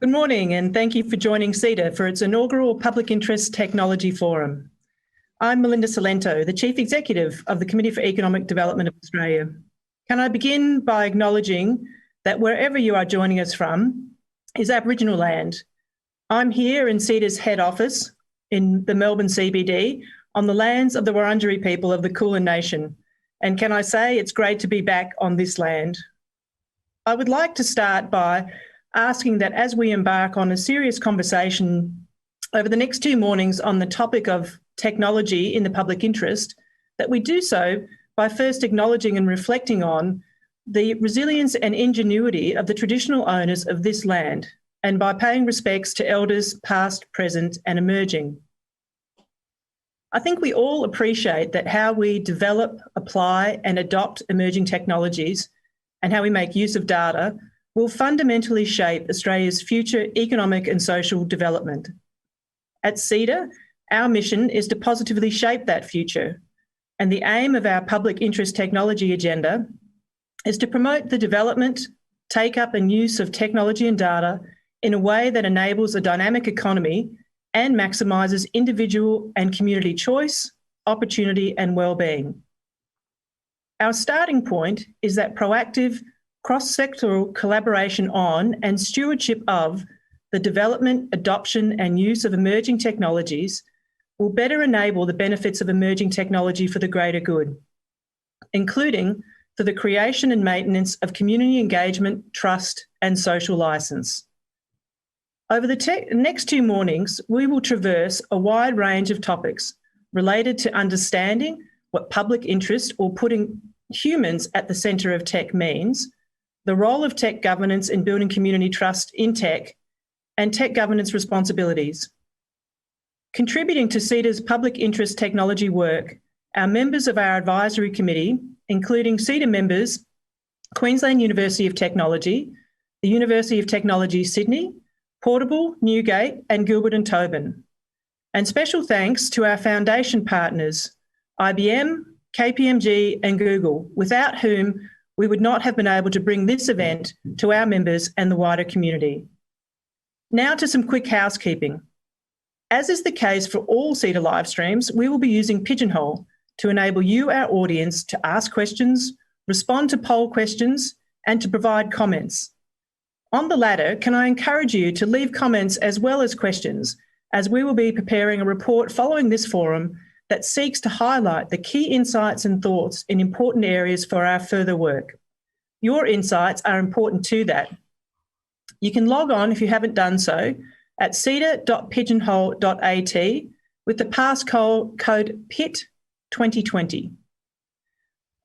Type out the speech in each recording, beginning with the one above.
Good morning, and thank you for joining CEDA for its inaugural Public Interest Technology Forum. I'm Melinda Cilento, the Chief Executive of the Committee for Economic Development of Australia. Can I begin by acknowledging that wherever you are joining us from is Aboriginal land. I'm here in CEDA's head office in the Melbourne CBD on the lands of the Wurundjeri people of the Kulin Nation. And can I say it's great to be back on this land. I would like to start by asking that as we embark on a serious conversation over the next 2 mornings on the topic of technology in the public interest, that we do so by first acknowledging and reflecting on the resilience and ingenuity of the traditional owners of this land, and by paying respects to elders past, present and emerging. I think we all appreciate that how we develop, apply and adopt emerging technologies and how we make use of data will fundamentally shape Australia's future economic and social development. At CEDA, our mission is to positively shape that future, and the aim of our public interest technology agenda is to promote the development, take-up and use of technology and data in a way that enables a dynamic economy and maximises individual and community choice, opportunity and well-being. Our starting point is that proactive, cross-sectoral collaboration on and stewardship of the development, adoption and use of emerging technologies will better enable the benefits of emerging technology for the greater good, including for the creation and maintenance of community engagement, trust and social licence. Over the next 2 mornings, we will traverse a wide range of topics related to understanding what public interest or putting humans at the centre of tech means, the role of tech governance in building community trust in tech, and tech governance responsibilities. Contributing to CEDA's public interest technology work, our members of our advisory committee, including CEDA members, Queensland University of Technology, the University of Technology Sydney, Portable, Newgate and Gilbert and Tobin. And special thanks to our foundation partners, IBM, KPMG and Google, without whom we would not have been able to bring this event to our members and the wider community. Now to some quick housekeeping. As is the case for all CEDA live streams, we will be using Pigeonhole to enable you, our audience, to ask questions, respond to poll questions, and to provide comments. On the latter, can I encourage you to leave comments as well as questions, as we will be preparing a report following this forum that seeks to highlight the key insights and thoughts in important areas for our further work. Your insights are important to that. You can log on if you haven't done so at ceda.pigeonhole.at with the passcode PIT2020.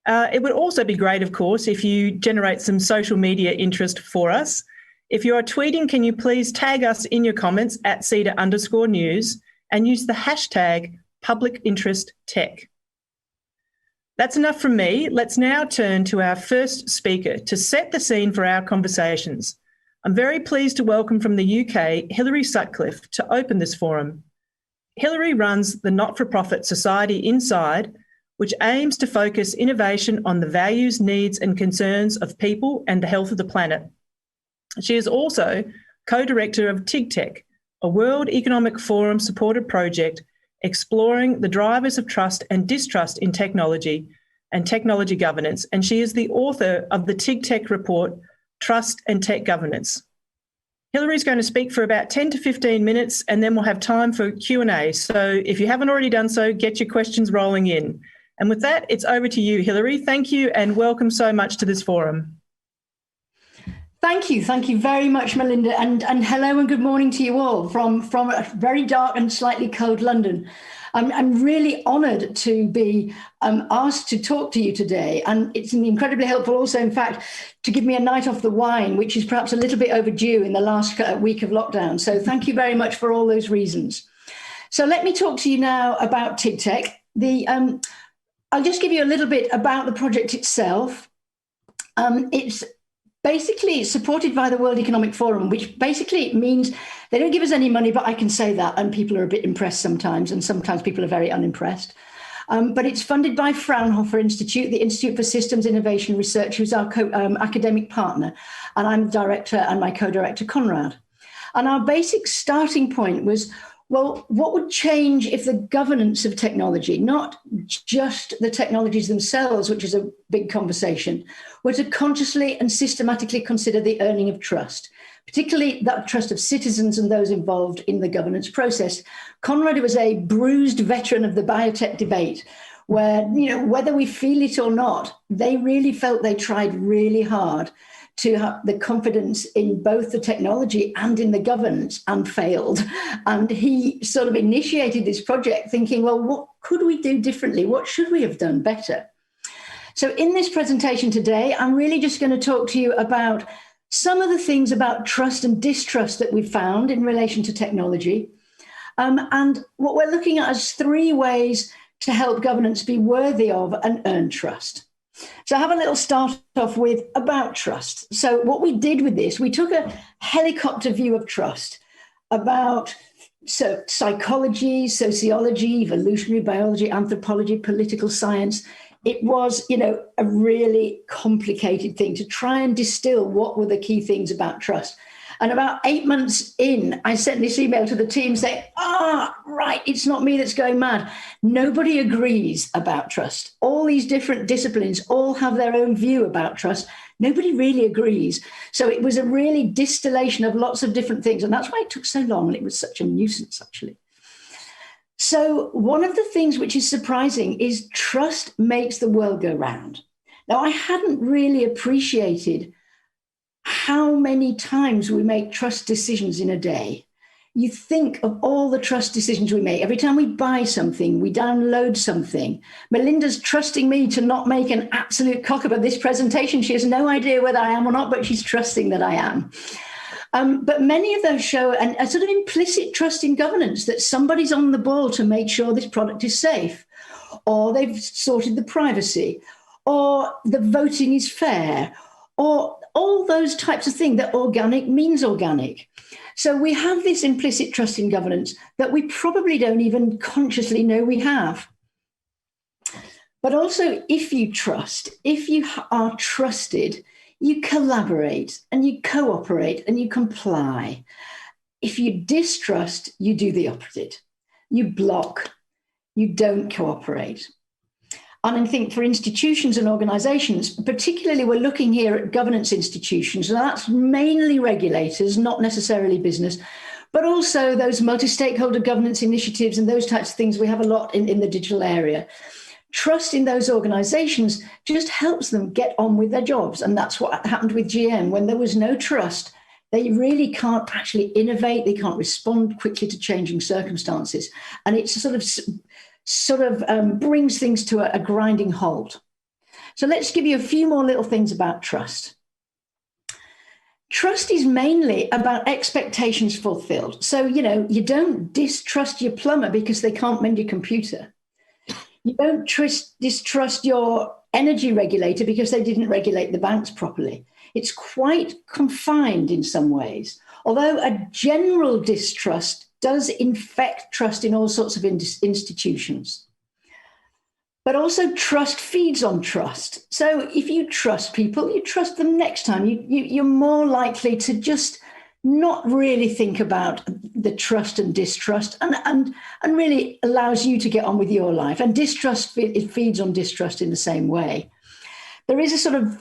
It would also be great, of course, if you generate some social media interest for us. If you are tweeting, can you please tag us in your comments at CEDA_news and use the hashtag Public Interest Tech. That's enough from me. Let's now turn to our first speaker to set the scene for our conversations. I'm very pleased to welcome from the UK, Hilary Sutcliffe, to open this forum. Hilary runs the not-for-profit SocietyInside, which aims to focus innovation on the values, needs and concerns of people and the health of the planet. She is also co-director of TIGTech, a World Economic Forum supported project exploring the drivers of trust and distrust in technology and technology governance, and she is the author of the TIGTech report, Trust and Tech Governance. Hilary's going to speak for about 10 to 15 minutes and then we'll have time for Q&A. So if you haven't already done so, get your questions rolling in. And with that, it's over to you, Hilary. Thank you and welcome so much to this forum. Thank you very much, Melinda, and hello and good morning to you all from a very dark and slightly cold London. I'm really honoured to be asked to talk to you today, and it's incredibly helpful also, in fact, to give me a night off the wine, which is perhaps a little bit overdue in the last week of lockdown. So thank you very much for all those reasons. So let me talk to you now about TIGTech. I'll just give you a little bit about the project itself. It's basically supported by the World Economic Forum, which basically means they don't give us any money, but I can say that, and people are a bit impressed sometimes, and sometimes people are very unimpressed. But it's funded by Fraunhofer Institute, the Institute for Systems Innovation Research, who's our academic partner, and I'm the director and my co-director, Conrad. And our basic starting point was, well, what would change if the governance of technology, not just the technologies themselves, which is a big conversation, were to consciously and systematically consider the earning of trust, particularly that trust of citizens and those involved in the governance process. Conrad was a bruised veteran of the biotech debate, where, whether we feel it or not, they really felt they tried really hard to have the confidence in both the technology and in the governance, and failed. And he sort of initiated this project thinking, well, what could we do differently? What should we have done better? So in this presentation today, I'm really just going to talk to you about some of the things about trust and distrust that we found in relation to technology. And what we're looking at is 3 ways to help governance be worthy of and earn trust. So I have a little start off with about trust. So what we did with this, we took a helicopter view of trust about psychology, sociology, evolutionary biology, anthropology, political science. It was, a really complicated thing to try and distill what were the key things about trust. And about 8 months in, I sent this email to the team saying, right, it's not me that's going mad. Nobody agrees about trust. All these different disciplines all have their own view about trust. Nobody really agrees. So it was a really distillation of lots of different things. And that's why it took so long. And it was such a nuisance, actually. So one of the things which is surprising is trust makes the world go round. Now, I hadn't really appreciated how many times we make trust decisions in a day. You think of all the trust decisions we make. Every time we buy something, we download something. Melinda's trusting me to not make an absolute cock-up of this presentation. She has no idea whether I am or not, but she's trusting that I am. But many of those show a sort of implicit trust in governance, that somebody's on the ball to make sure this product is safe, or they've sorted the privacy, or the voting is fair, or all those types of things, that organic means organic. So we have this implicit trust in governance that we probably don't even consciously know we have. But also, if you trust, if you are trusted, you collaborate and you cooperate and you comply. If you distrust, you do the opposite. You block, you don't cooperate. And I think for institutions and organizations, particularly we're looking here at governance institutions, and that's mainly regulators, not necessarily business, but also those multi-stakeholder governance initiatives and those types of things we have a lot in the digital area. Trust in those organizations just helps them get on with their jobs. And that's what happened with GM. When there was no trust, they really can't actually innovate. They can't respond quickly to changing circumstances. And it's sort of brings things to a grinding halt. So let's give you a few more little things about trust. Trust is mainly about expectations fulfilled. So, you don't distrust your plumber because they can't mend your computer. You don't distrust your energy regulator because they didn't regulate the banks properly. It's quite confined in some ways, although a general distrust does infect trust in all sorts of institutions. But also trust feeds on trust. So if you trust people, you trust them next time. You're more likely to just not really think about the trust and distrust, and really allows you to get on with your life. And distrust, it feeds on distrust in the same way. There is a sort of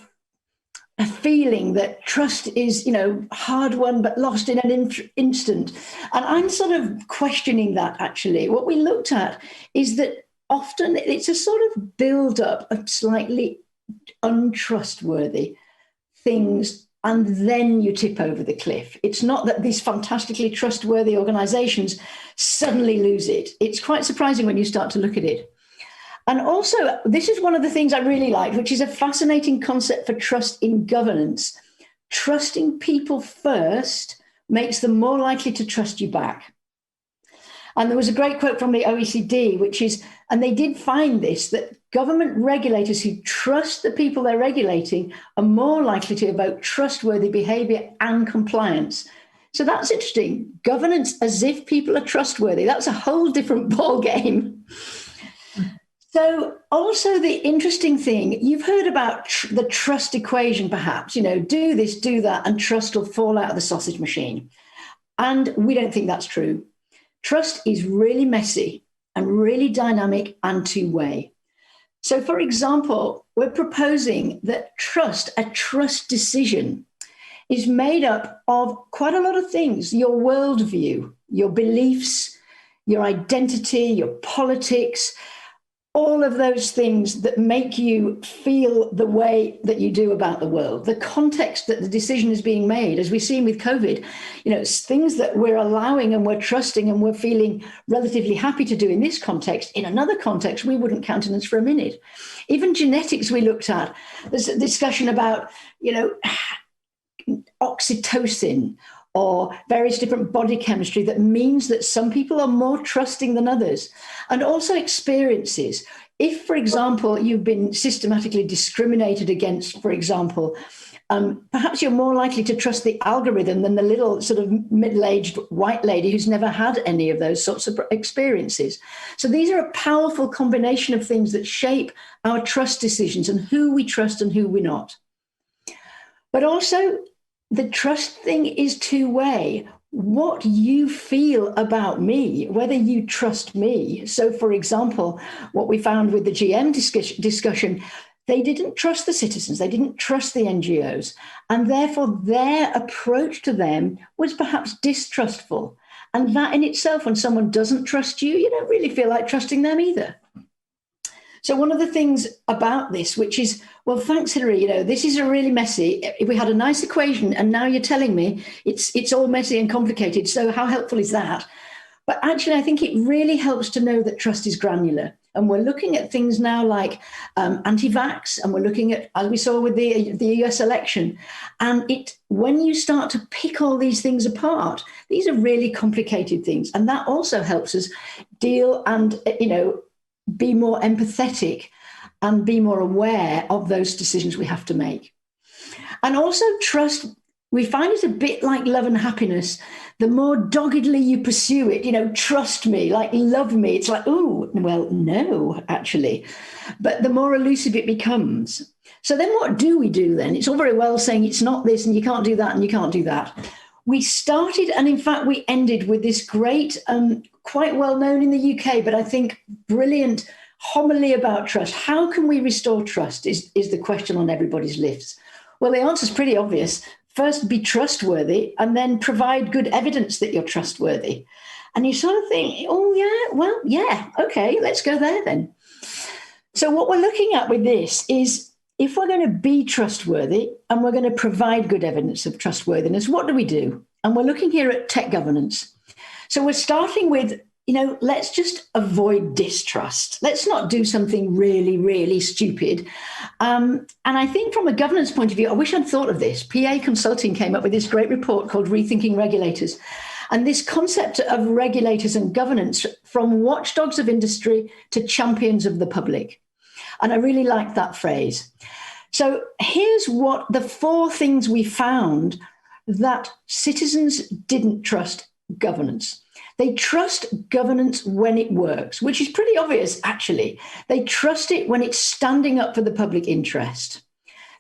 a feeling that trust is, hard won but lost in an instant. And I'm sort of questioning that, actually. What we looked at is that often it's a sort of build-up of slightly untrustworthy things, and then you tip over the cliff. It's not that these fantastically trustworthy organizations suddenly lose it. It's quite surprising when you start to look at it. And also, this is one of the things I really like, which is a fascinating concept for trust in governance. Trusting people first makes them more likely to trust you back. And there was a great quote from the OECD, which is, and they did find this, that government regulators who trust the people they're regulating are more likely to evoke trustworthy behavior and compliance. So that's interesting. Governance as if people are trustworthy. That's a whole different ballgame. So also the interesting thing, you've heard about the trust equation, perhaps, do this, do that, and trust will fall out of the sausage machine. And we don't think that's true. Trust is really messy and really dynamic and two-way. So, for example, we're proposing that a trust decision, is made up of quite a lot of things: your worldview, your beliefs, your identity, your politics, all of those things that make you feel the way that you do about the world, the context that the decision is being made, as we've seen with COVID, it's things that we're allowing and we're trusting and we're feeling relatively happy to do in this context. In another context, we wouldn't countenance for a minute. Even genetics we looked at. There's a discussion about, oxytocin or various different body chemistry that means that some people are more trusting than others. And also experiences. If, for example, you've been systematically discriminated against, for example, perhaps you're more likely to trust the algorithm than the little sort of middle-aged white lady who's never had any of those sorts of experiences. So these are a powerful combination of things that shape our trust decisions and who we trust and who we're not. But also, the trust thing is two-way. What you feel about me, whether you trust me. So, for example, what we found with the GM discussion, they didn't trust the citizens, they didn't trust the NGOs, and therefore their approach to them was perhaps distrustful. And that in itself, when someone doesn't trust you, you don't really feel like trusting them either. So one of the things about this, which is, well, thanks, Hilary, this is a really messy, we had a nice equation and now you're telling me it's all messy and complicated. So how helpful is that? But actually, I think it really helps to know that trust is granular. And we're looking at things now like anti-vax, and we're looking at, as we saw with the US election. And when you start to pick all these things apart, these are really complicated things. And that also helps us deal and, be more empathetic and be more aware of those decisions we have to make. And also trust, we find it a bit like love and happiness. The more doggedly you pursue it, trust me, like love me, it's like, oh, well, no, actually. But the more elusive it becomes. So then what do we do then? It's all very well saying it's not this and you can't do that and you can't do that. We started, and in fact, we ended with this great, quite well known in the UK, but I think brilliant homily about trust. How can we restore trust is the question on everybody's lips. Well, the answer is pretty obvious. First, be trustworthy, and then provide good evidence that you're trustworthy. And you sort of think, oh, yeah, well, yeah, okay, let's go there then. So what we're looking at with this is, if we're going to be trustworthy and we're going to provide good evidence of trustworthiness, what do we do? And we're looking here at tech governance. So we're starting with, let's just avoid distrust. Let's not do something really, really stupid. And I think from a governance point of view, I wish I'd thought of this. PA Consulting came up with this great report called Rethinking Regulators. And this concept of regulators and governance, from watchdogs of industry to champions of the public. And I really like that phrase. So here's what the 4 things we found that citizens didn't trust governance. They trust governance when it works, which is pretty obvious, actually. They trust it when it's standing up for the public interest.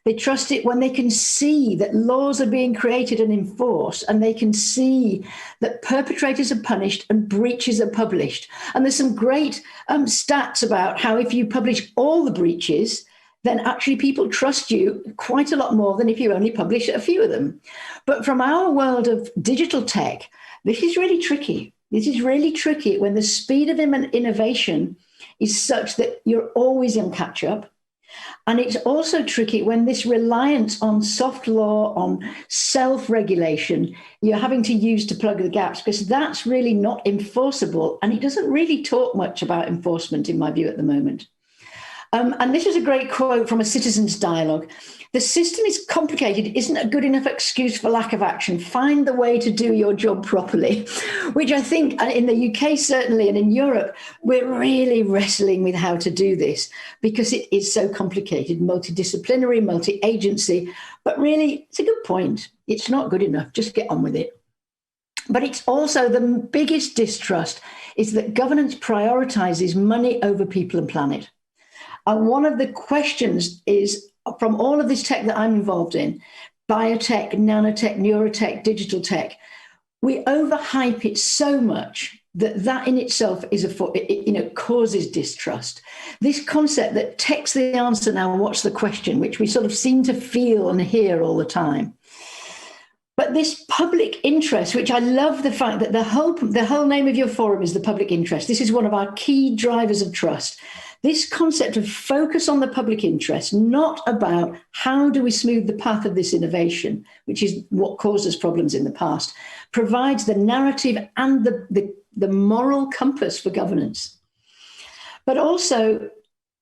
They trust it when they can see that laws are being created and enforced, and they can see that perpetrators are punished and breaches are published. And there's some great stats about how if you publish all the breaches, then actually people trust you quite a lot more than if you only publish a few of them. But from our world of digital tech, this is really tricky. This is really tricky when the speed of innovation is such that you're always in catch-up. And it's also tricky when this reliance on soft law, on self-regulation, you're having to use to plug the gaps, because that's really not enforceable. And it doesn't really talk much about enforcement, in my view, at the moment. And this is a great quote from a citizens' dialogue. The system is complicated, isn't a good enough excuse for lack of action. Find the way to do your job properly, which I think in the UK, certainly, and in Europe, we're really wrestling with how to do this because it is so complicated, multidisciplinary, multi-agency. But really, it's a good point. It's not good enough. Just get on with it. But it's also the biggest distrust is that governance prioritizes money over people and planet. And one of the questions is, from all of this tech that I'm involved in, biotech, nanotech, neurotech, digital tech, we overhype it so much that in itself is causes distrust. This concept that tech's the answer, now what's the question, which we sort of seem to feel and hear all the time. But this public interest, which I love the fact that the whole name of your forum is the public interest. This is one of our key drivers of trust. This concept of focus on the public interest, not about how do we smooth the path of this innovation, which is what caused us problems in the past, provides the narrative and the moral compass for governance. But also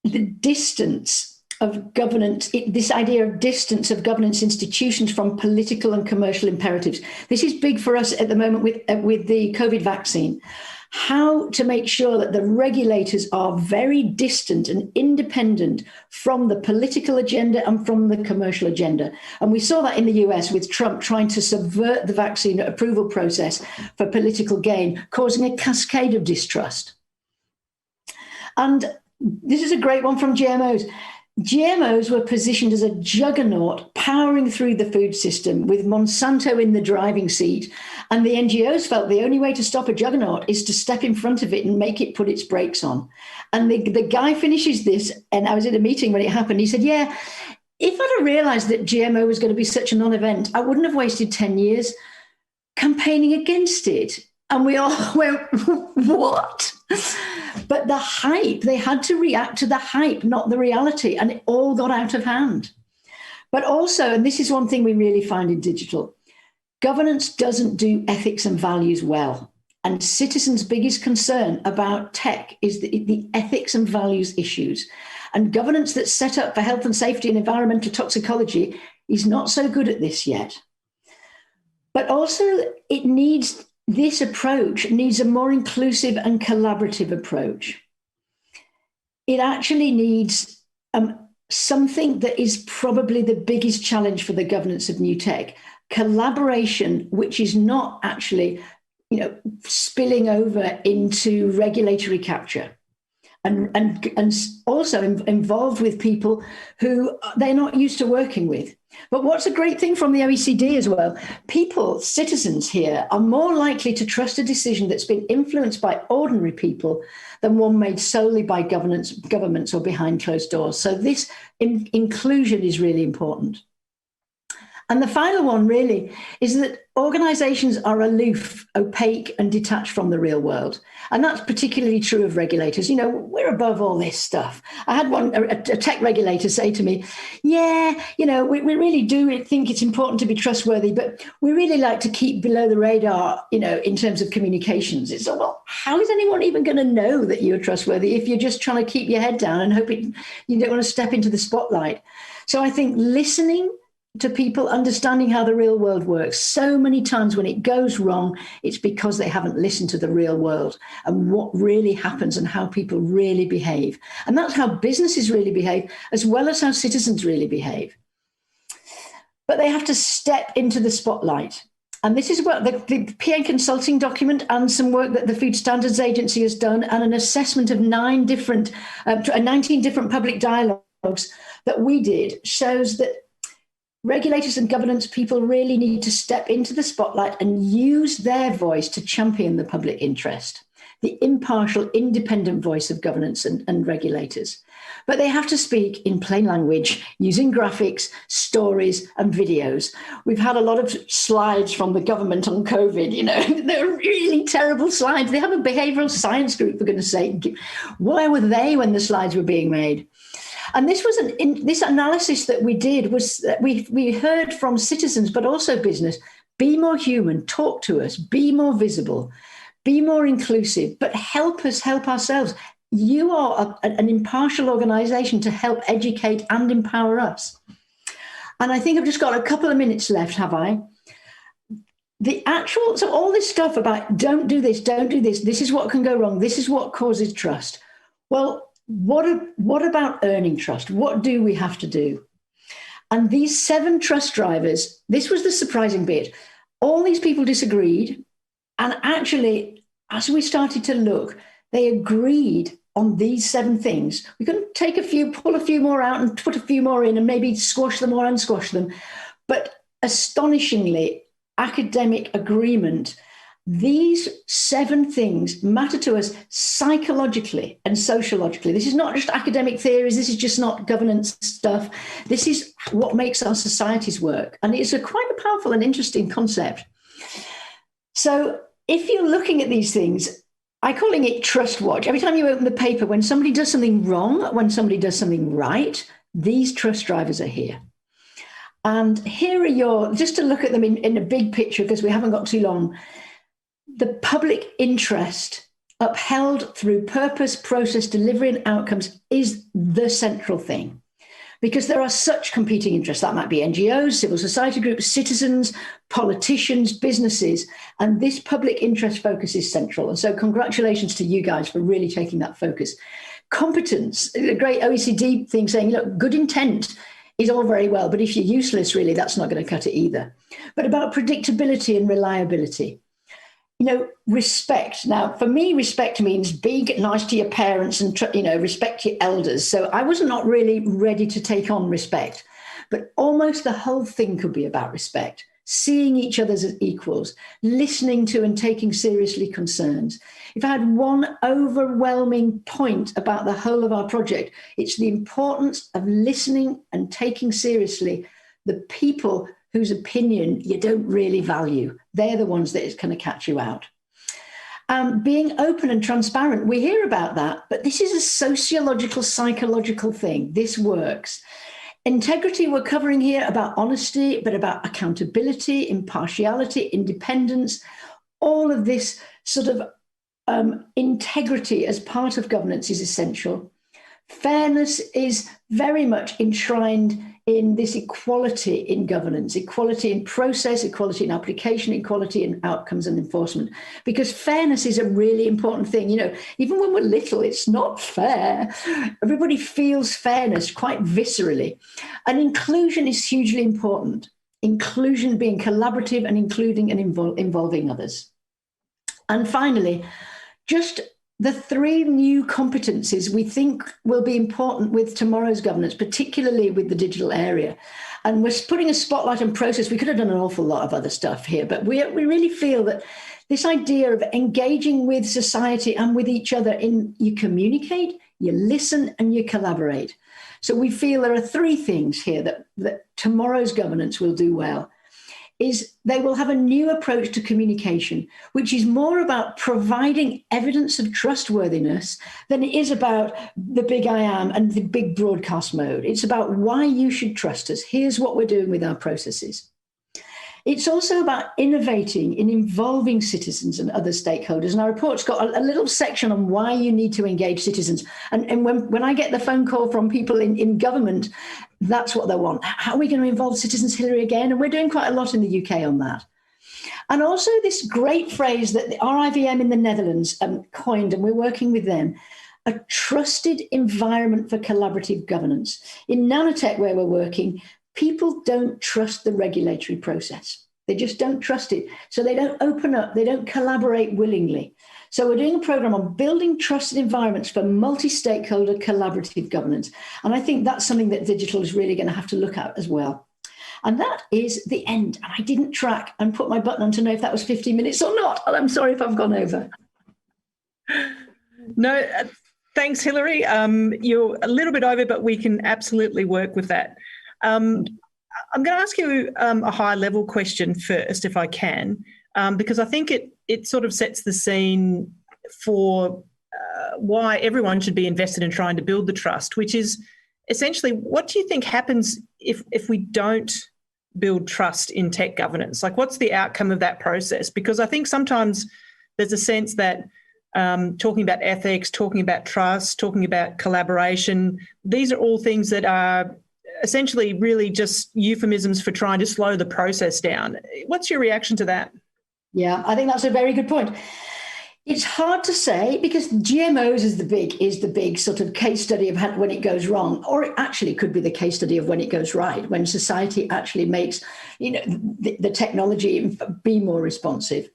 the distance of governance, this idea of distance of governance institutions from political and commercial imperatives. This is big for us at the moment with the COVID vaccine. How to make sure that the regulators are very distant and independent from the political agenda and from the commercial agenda. And we saw that in the US with Trump trying to subvert the vaccine approval process for political gain, causing a cascade of distrust. And this is a great one from GMOs. GMOs were positioned as a juggernaut powering through the food system with Monsanto in the driving seat. And the NGOs felt the only way to stop a juggernaut is to step in front of it and make it put its brakes on. And the guy finishes this, and I was at a meeting when it happened. He said, yeah, if I'd have realized that GMO was going to be such a non-event, I wouldn't have wasted 10 years campaigning against it. And we all went, what? But the hype, they had to react to the hype, not the reality. And it all got out of hand. But also, and this is one thing we really find in digital, governance doesn't do ethics and values well. And citizens' biggest concern about tech is the ethics and values issues. And governance that's set up for health and safety and environmental toxicology is not so good at this yet. But also, this approach needs a more inclusive and collaborative approach. It actually needs something that is probably the biggest challenge for the governance of new tech, collaboration, which is not actually, spilling over into regulatory capture. And also involved with people who they're not used to working with. But what's a great thing from the OECD as well, citizens here are more likely to trust a decision that's been influenced by ordinary people than one made solely by governments or behind closed doors. So this inclusion is really important. And the final one really is that organizations are aloof, opaque, and detached from the real world. And that's particularly true of regulators. We're above all this stuff. I had a tech regulator say to me, yeah, we really do think it's important to be trustworthy, but we really like to keep below the radar, in terms of communications. It's like, well, how is anyone even going to know that you're trustworthy if you're just trying to keep your head down and hoping you don't want to step into the spotlight? So I think listening to people, understanding how the real world works. So many times when it goes wrong, it's because they haven't listened to the real world and what really happens and how people really behave. And that's how businesses really behave, as well as how citizens really behave. But they have to step into the spotlight. And this is what the PA consulting document and some work that the Food Standards Agency has done, and an assessment of 19 different public dialogues that we did, shows that regulators and governance people really need to step into the spotlight and use their voice to champion the public interest, the impartial, independent voice of governance and regulators. But they have to speak in plain language, using graphics, stories, and videos. We've had a lot of slides from the government on COVID, they're really terrible slides. They have a behavioral science group, for goodness sake. Where were they when the slides were being made? And this was this analysis that we did was that we heard from citizens, but also business, be more human, talk to us, be more visible, be more inclusive, but help us help ourselves. You are an impartial organization to help educate and empower us. And I think I've just got a couple of minutes left, have I? So all this stuff about don't do this, this is what can go wrong, this is what causes trust. Well, what about earning trust? What do we have to do? And these 7 trust drivers, this was the surprising bit. All these people disagreed. And actually, as we started to look, they agreed on these 7 things. We can take pull a few more out and put a few more in and maybe squash them or unsquash them. But astonishingly, academic agreement These 7 things matter to us psychologically and sociologically. This is not just academic theories. This is just not governance stuff. This is what makes our societies work. And it's quite a powerful and interesting concept. So if you're looking at these things, I'm calling it trust watch. Every time you open the paper, when somebody does something wrong, when somebody does something right, these trust drivers are here. And here are just to look at them in a big picture, because we haven't got too long. The public interest upheld through purpose, process, delivery, and outcomes is the central thing, because there are such competing interests. That might be NGOs, civil society groups, citizens, politicians, businesses, and this public interest focus is central. And so congratulations to you guys for really taking that focus. Competence, the great OECD thing saying, look, good intent is all very well, but if you're useless, really, that's not going to cut it either. But about predictability and reliability. Respect. Now, for me, respect means being nice to your parents and, respect your elders. So I was not really ready to take on respect, but almost the whole thing could be about respect, seeing each other as equals, listening to and taking seriously concerns. If I had one overwhelming point about the whole of our project, it's the importance of listening and taking seriously the people whose opinion you don't really value. They're the ones that is going to catch you out. Being open and transparent, we hear about that, but this is a sociological, psychological thing. This works. Integrity, we're covering here about honesty, but about accountability, impartiality, independence, all of this sort of integrity as part of governance is essential. Fairness is very much enshrined in this equality in governance, equality in process, equality in application, equality in outcomes and enforcement, because fairness is a really important thing. Even when we're little, it's not fair. Everybody feels fairness quite viscerally. And inclusion is hugely important. Inclusion being collaborative and including and involving others. And finally, just the 3 new competencies we think will be important with tomorrow's governance, particularly with the digital area. And we're putting a spotlight on process. We could have done an awful lot of other stuff here, but we really feel that this idea of engaging with society and with each other you communicate, you listen, and you collaborate. So we feel there are 3 things here that tomorrow's governance will do well. Is they will have a new approach to communication, which is more about providing evidence of trustworthiness than it is about the big I am and the big broadcast mode. It's about why you should trust us. Here's what we're doing with our processes. It's also about innovating in involving citizens and other stakeholders. And our report's got a little section on why you need to engage citizens. And when I get the phone call from people in government, that's what they want. How are we going to involve citizens, Hilary, again? And we're doing quite a lot in the UK on that. And also this great phrase that the RIVM in the Netherlands coined, and we're working with them, a trusted environment for collaborative governance. In nanotech, where we're working, people don't trust the regulatory process. They just don't trust it. So they don't open up, they don't collaborate willingly. So we're doing a program on building trusted environments for multi-stakeholder collaborative governance. And I think that's something that digital is really going to have to look at as well. And that is the end. And I didn't track and put my button on to know if that was 15 minutes or not. And I'm sorry if I've gone over. No, thanks, Hilary. You're a little bit over, but we can absolutely work with that. I'm going to ask you a high-level question first, if I can, because I think it sort of sets the scene for why everyone should be invested in trying to build the trust, which is essentially, what do you think happens if we don't build trust in tech governance? Like, what's the outcome of that process? Because I think sometimes there's a sense that talking about ethics, talking about trust, talking about collaboration, these are all things that are essentially really just euphemisms for trying to slow the process down. What's your reaction to that? Yeah, I think that's a very good point. It's hard to say because GMOs is the big sort of case study of when it goes wrong, or it actually could be the case study of when it goes right, when society actually makes, the technology be more responsive.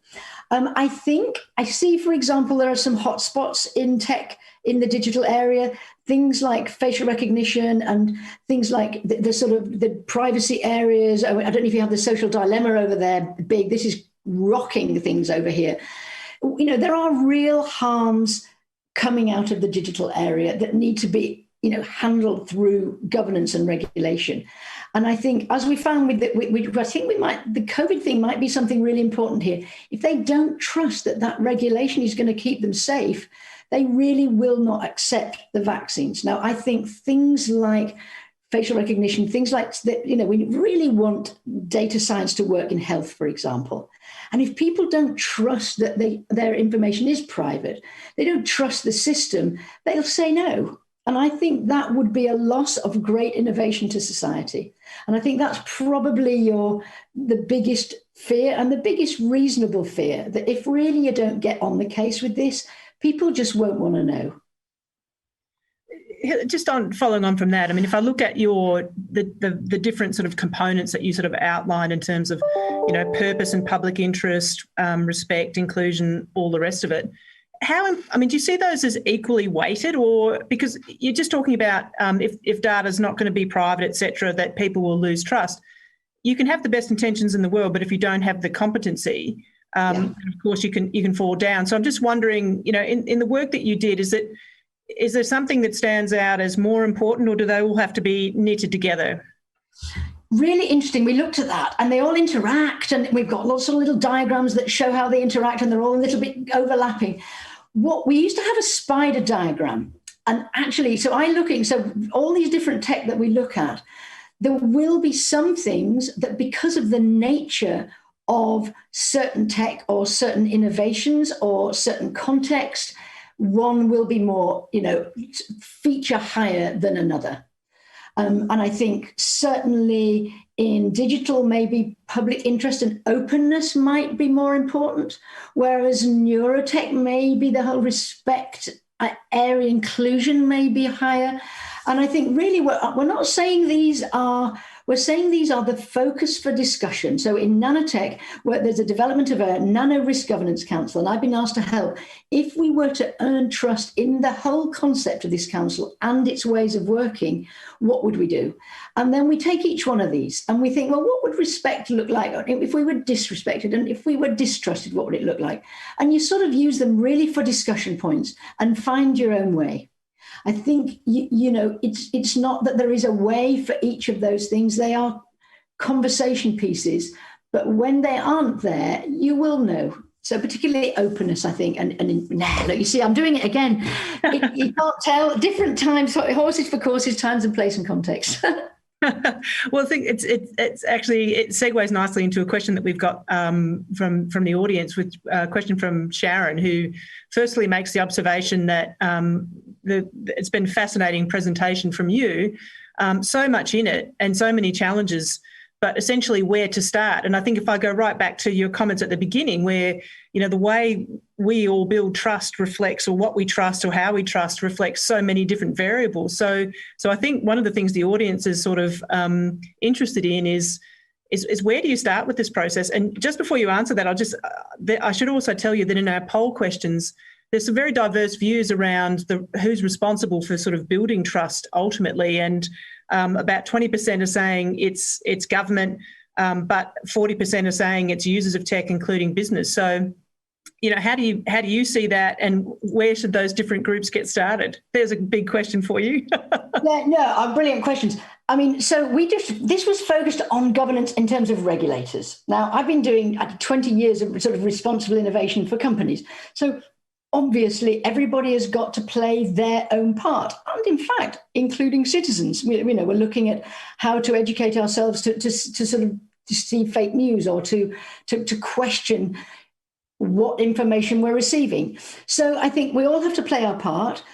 I see, for example, there are some hotspots in tech in the digital area, things like facial recognition and things like the sort of the privacy areas. I don't know if you have the social dilemma over there, big. This is rocking things over here. You know, there are real harms coming out of the digital area that need to be, you know, handled through governance and regulation. And I think, as we found with the COVID thing might be something really important here. If they don't trust that regulation is going to keep them safe, they really will not accept the vaccines. Now, I think things like facial recognition, things like that, you know, we really want data science to work in health, for example. And if people don't trust that their information is private, they don't trust the system, they'll say no. And I think that would be a loss of great innovation to society. And I think that's probably the biggest fear and the biggest reasonable fear, that if really you don't get on the case with this, people just won't want to know. Just following on from that, I mean, if I look at the different sort of components that you sort of outlined in terms of, you know, purpose and public interest, respect, inclusion, all the rest of it, do you see those as equally weighted, or because you're just talking about if data is not going to be private, et cetera, that people will lose trust? You can have the best intentions in the world, but if you don't have the competency, of course you can fall down. So I'm just wondering, you know, in the work that you did, is there something that stands out as more important, or do they all have to be knitted together? Really interesting. We looked at that, and they all interact, and we've got lots of little diagrams that show how they interact, and they're all a little bit overlapping. What we used to have a spider diagram, and actually, so all these different tech that we look at, there will be some things that, because of the nature of certain tech or certain innovations or certain context, one will be more, you know, feature higher than another. And I think certainly in digital, maybe public interest and openness might be more important, whereas neurotech, maybe the whole respect area, inclusion may be higher. And I think really we're not saying we're saying these are the focus for discussion. So in nanotech, where there's a development of a nano risk governance council, and I've been asked to help. If we were to earn trust in the whole concept of this council and its ways of working, what would we do? And then we take each one of these and we think, well, what would respect look like if we were disrespected, and if we were distrusted, what would it look like? And you sort of use them really for discussion points and find your own way. I think, you know, it's not that there is a way for each of those things. They are conversation pieces, but when they aren't there, you will know. So particularly openness, I think, and look, you see, I'm doing it again. You can't tell, different times, horses for courses, times and place and context. Well, I think it segues nicely into a question that we've got from the audience, with a question from Sharon, who firstly makes the observation that it's been a fascinating presentation from you, so much in it and so many challenges, but essentially where to start. And I think if I go right back to your comments at the beginning, where, you know, the way we all build trust reflects, or what we trust or how we trust reflects so many different variables. So I think one of the things the audience is sort of interested in is where do you start with this process? And just before you answer that, I should also tell you that in our poll questions, there's some very diverse views around who's responsible for sort of building trust ultimately, and about 20% are saying it's government, but 40% are saying it's users of tech, including business. So, you know, how do you see that, and where should those different groups get started? There's a big question for you. Brilliant questions. I mean, so this was focused on governance in terms of regulators. Now, I've been doing 20 years of sort of responsible innovation for companies. So obviously, everybody has got to play their own part, and in fact, including citizens. We're looking at how to educate ourselves to sort of see fake news, or to question what information we're receiving. So I think we all have to play our part.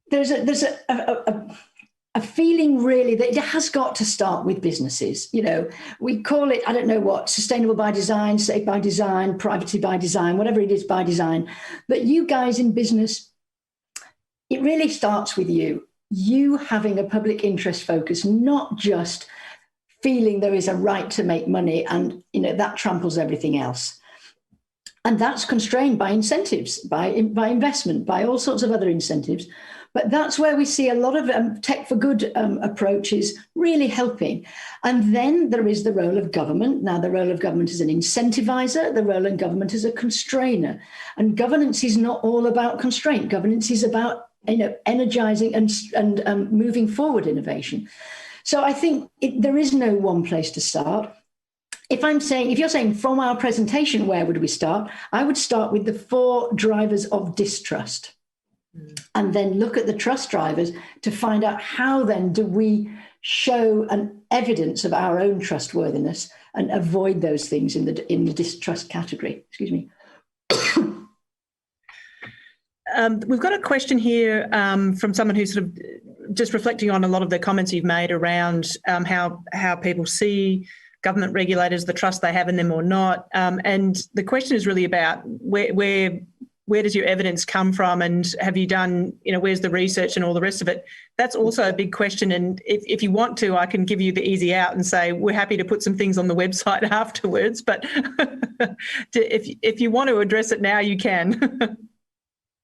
There's a feeling really that it has got to start with businesses. You know, we call it, I don't know what, sustainable by design, safe by design, privacy by design, whatever it is by design. But you guys in business, it really starts with you having a public interest focus, not just feeling there is a right to make money and, you know, that tramples everything else. And that's constrained by incentives, by investment, by all sorts of other incentives. But that's where we see a lot of tech for good approaches really helping. And then there is the role of government. Now, the role of government is an incentivizer, the role of government is a constrainer. And governance is not all about constraint. Governance is about energizing and moving forward innovation. So I think there is no one place to start. If you're saying from our presentation, where would we start? I would start with the 4 drivers of distrust, and then look at the trust drivers to find out how then do we show an evidence of our own trustworthiness and avoid those things in the distrust category. Excuse me. We've got a question here from someone who's sort of just reflecting on a lot of the comments you've made around how people see government regulators, the trust they have in them or not. And the question is really about where does your evidence come from, and have you done, where's the research and all the rest of it? That's also a big question. And if you want to, I can give you the easy out and say, we're happy to put some things on the website afterwards. But if you want to address it now, you can.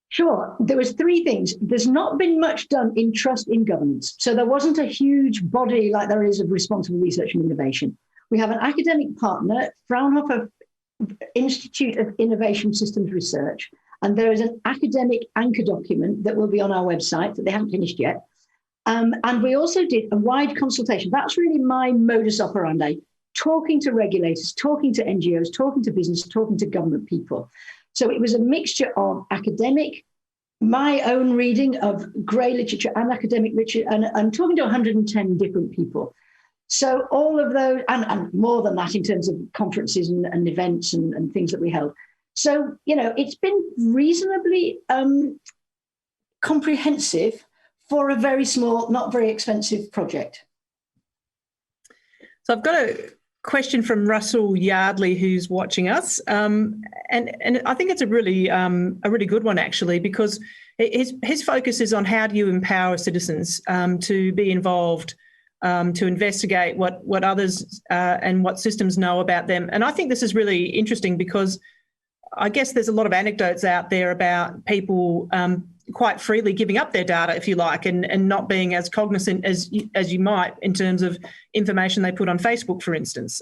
Sure. There was 3 things. There's not been much done in trust in governance. So there wasn't a huge body like there is of responsible research and innovation. We have an academic partner, Fraunhofer Institute of Innovation Systems Research, and there is an academic anchor document that will be on our website that they haven't finished yet. And we also did a wide consultation. That's really my modus operandi, talking to regulators, talking to NGOs, talking to business, talking to government people. So it was a mixture of academic, my own reading of grey literature and academic literature, and talking to 110 different people. So all of those, and more than that in terms of conferences and events and things that we held. So, it's been reasonably comprehensive for a very small, not very expensive project. So I've got a question from Russell Yardley, who's watching us. And I think it's a really good one, actually, because his focus is on how do you empower citizens to be involved, to investigate what others and what systems know about them. And I think this is really interesting because I guess there's a lot of anecdotes out there about people quite freely giving up their data, if you like, and not being as cognizant as you might in terms of information they put on Facebook, for instance.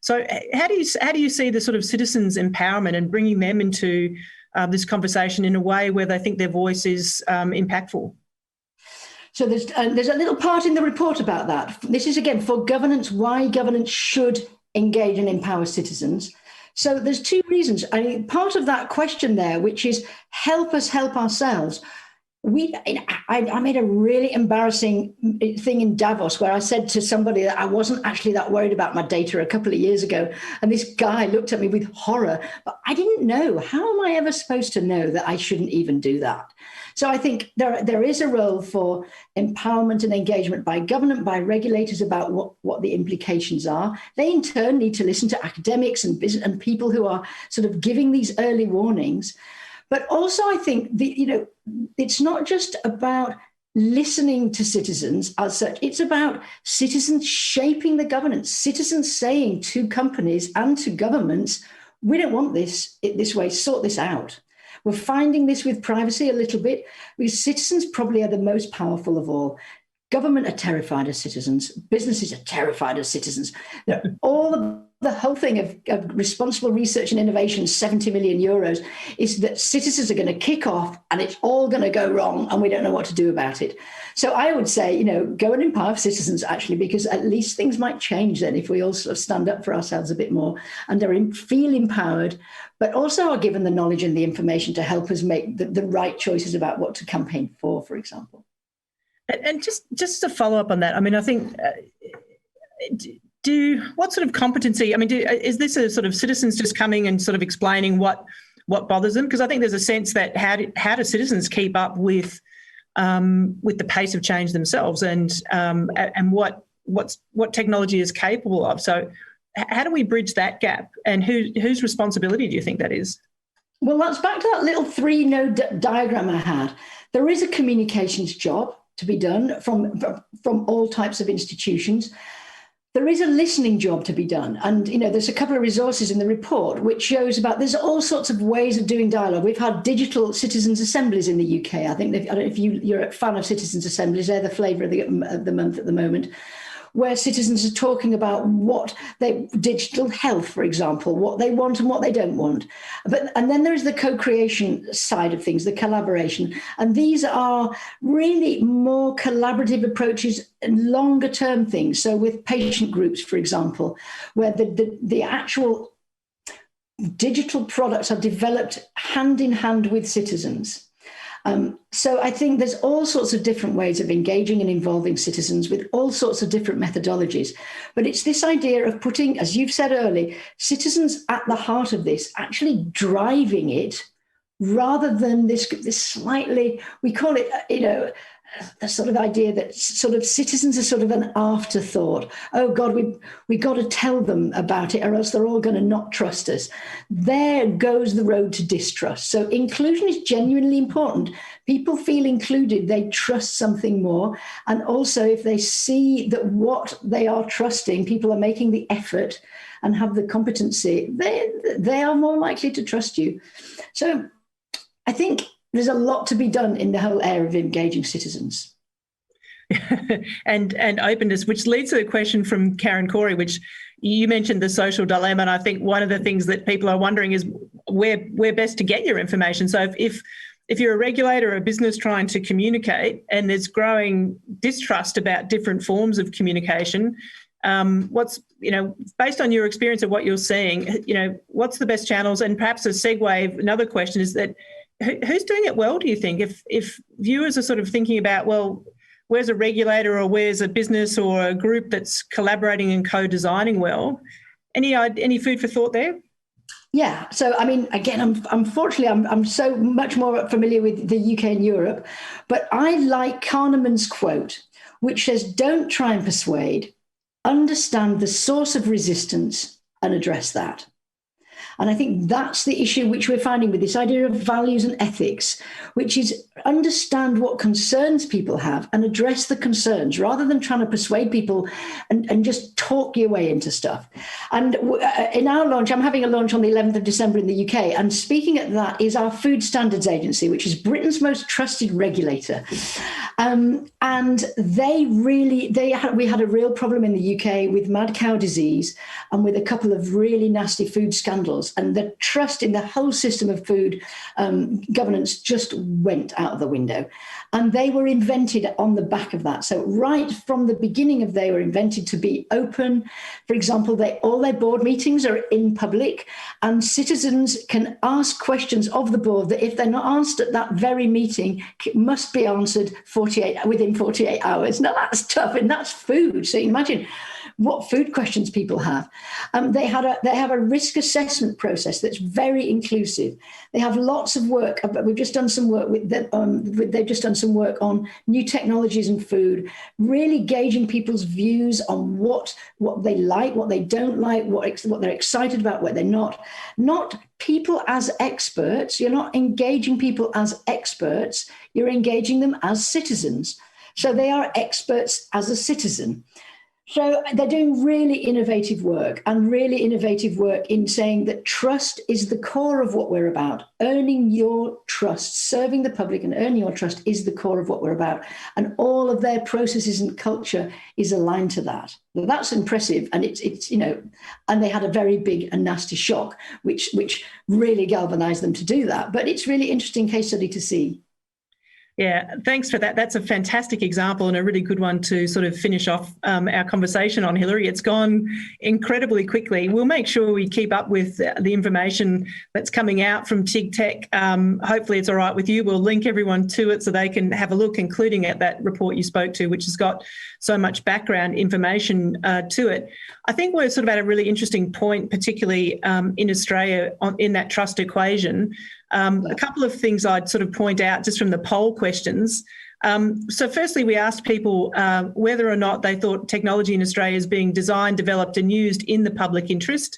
So how do you see the sort of citizens' empowerment and bringing them into this conversation in a way where they think their voice is impactful? So there's a little part in the report about that. This is, again, for governance, why governance should engage and empower citizens. So there's 2 reasons. I mean, part of that question there, which is help us help ourselves. I made a really embarrassing thing in Davos where I said to somebody that I wasn't actually that worried about my data a couple of years ago. And this guy looked at me with horror, but I didn't know. How am I ever supposed to know that I shouldn't even do that? So I think there is a role for empowerment and engagement by government, by regulators about what the implications are. They in turn need to listen to academics and business and people who are sort of giving these early warnings. But also I think it's not just about listening to citizens as such. It's about citizens shaping the governance, citizens saying to companies and to governments, we don't want this way, sort this out. We're finding this with privacy a little bit, because citizens probably are the most powerful of all. Government are terrified of citizens. Businesses are terrified of citizens. The whole thing of responsible research and innovation, 70 million euros, is that citizens are going to kick off and it's all going to go wrong and we don't know what to do about it. So I would say, go and empower citizens, actually, because at least things might change then if we all sort of stand up for ourselves a bit more and feel empowered, but also are given the knowledge and the information to help us make the right choices about what to campaign for example. And just to follow up on that, I mean, I think... what sort of competency, is this a sort of citizens just coming and sort of explaining what bothers them? Because I think there's a sense that how do citizens keep up with the pace of change themselves and what technology is capable of? So how do we bridge that gap, and whose responsibility do you think that is? Well, that's back to that little 3-node diagram I had. There is a communications job to be done from all types of institutions. there is a listening job to be done. And, there's a couple of resources in the report which shows there's all sorts of ways of doing dialogue. We've had digital citizens' assemblies in the UK. I don't know if you're a fan of citizens' assemblies, they're the flavour of the month at the moment, where citizens are talking about digital health, for example, what they want and what they don't want. And then there's the co-creation side of things, the collaboration. And these are really more collaborative approaches and longer term things. So with patient groups, for example, where the actual digital products are developed hand in hand with citizens. So I think there's all sorts of different ways of engaging and involving citizens with all sorts of different methodologies. But it's this idea of putting, as you've said earlier, citizens at the heart of this, actually driving it, rather than this slightly, we call it, the sort of idea that sort of citizens are sort of an afterthought. Oh God, we got to tell them about it or else they're all going to not trust us. There goes the road to distrust. So inclusion is genuinely important. People feel included, they trust something more. And also if they see that what they are trusting, people are making the effort and have the competency, they are more likely to trust you. So I think there's a lot to be done in the whole area of engaging citizens. and openness, which leads to a question from Karen Corey, which you mentioned the social dilemma. And I think one of the things that people are wondering is where best to get your information. So if you're a regulator or a business trying to communicate and there's growing distrust about different forms of communication, based on your experience of what you're seeing, what's the best channels? And perhaps a segue, another question is that, who's doing it well, do you think? If viewers are sort of thinking about, well, where's a regulator or where's a business or a group that's collaborating and co-designing well, any food for thought there? Yeah. So, I mean, again, unfortunately, I'm so much more familiar with the UK and Europe, but I like Kahneman's quote, which says, don't try and persuade, understand the source of resistance and address that. And I think that's the issue which we're finding with this idea of values and ethics, which is understand what concerns people have and address the concerns rather than trying to persuade people and just talk your way into stuff. And in our launch, I'm having a launch on the 11th of December in the UK. And speaking at that is our Food Standards Agency, which is Britain's most trusted regulator. And we had a real problem in the UK with mad cow disease and with a couple of really nasty food scandals. And the trust in the whole system of food governance just went out of the window. And they were invented on the back of that. So right from the beginning they were invented to be open. For example, all their board meetings are in public and citizens can ask questions of the board that if they're not answered at that very meeting, must be answered within 48 hours. Now that's tough and that's food. So you can imagine what food questions people have. They have a risk assessment process that's very inclusive. They have lots of work. We've just done some work they've just done some work on new technologies and food, really gauging people's views on what they like, what they don't like, what they're excited about, what they're not. Not people as experts. You're not engaging people as experts. You're engaging them as citizens. So they are experts as a citizen. So they're doing really innovative work in saying that trust is the core of what we're about. Earning your trust, serving the public and earning your trust is the core of what we're about. And all of their processes and culture is aligned to that. Well, that's impressive. And it's and they had a very big and nasty shock, which really galvanized them to do that. But it's really interesting case study to see. Yeah, thanks for that. That's a fantastic example and a really good one to sort of finish off our conversation on, Hilary. It's gone incredibly quickly. We'll make sure we keep up with the information that's coming out from TIGTech. Hopefully it's all right with you. We'll link everyone to it so they can have a look, including at that report you spoke to, which has got so much background information to it. I think we're sort of at a really interesting point, particularly in Australia in that trust equation. A couple of things I'd sort of point out just from the poll questions. So firstly, we asked people whether or not they thought technology in Australia is being designed, developed and used in the public interest.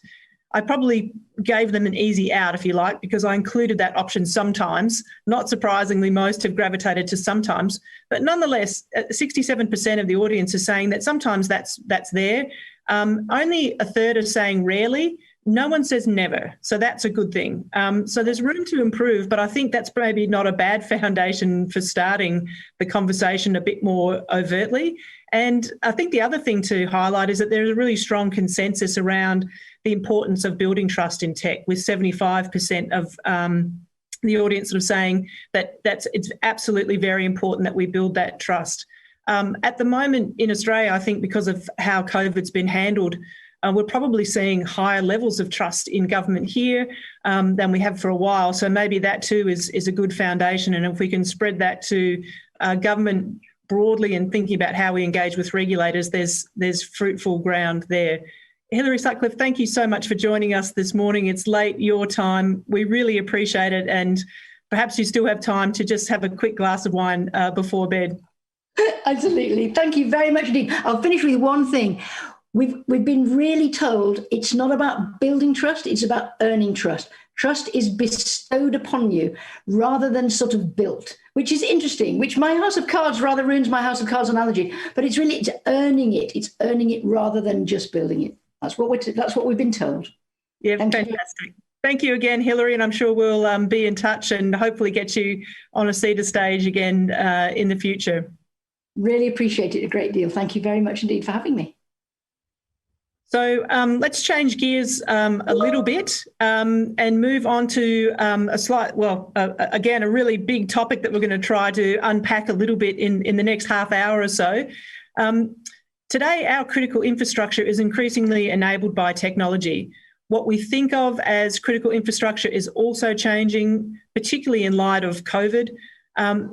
I probably gave them an easy out, if you like, because I included that option sometimes. Not surprisingly, most have gravitated to sometimes. But nonetheless, 67% of the audience is saying that sometimes that's there. Only a third are saying rarely. No one says never. So that's a good thing. So there's room to improve, but I think that's maybe not a bad foundation for starting the conversation a bit more overtly. And I think the other thing to highlight is that there's a really strong consensus around the importance of building trust in tech, with 75% of the audience sort of saying that it's absolutely very important that we build that trust. At the moment in Australia, I think because of how COVID's been handled, we're probably seeing higher levels of trust in government here than we have for a while. So maybe that too is a good foundation. And if we can spread that to government broadly and thinking about how we engage with regulators, there's fruitful ground there. Hilary, Sutcliffe, thank you so much for joining us this morning. It's late your time. We really appreciate it. And perhaps you still have time to just have a quick glass of wine before bed. Absolutely. Thank you very much indeed. I'll finish with one thing. We've been really told it's not about building trust, it's about earning trust. Trust is bestowed upon you rather than sort of built, which is interesting, which my house of cards rather ruins my house of cards analogy, but it's earning it. It's earning it rather than just building it. That's what we've been told. Yeah, fantastic. Thank you again, Hilary, and I'm sure we'll be in touch and hopefully get you on a CEDA stage again in the future. Really appreciate it a great deal. Thank you very much indeed for having me. So let's change gears a little bit and move on to again, a really big topic that we're going to try to unpack a little bit in the next half hour or so. Today, our critical infrastructure is increasingly enabled by technology. What we think of as critical infrastructure is also changing, particularly in light of COVID.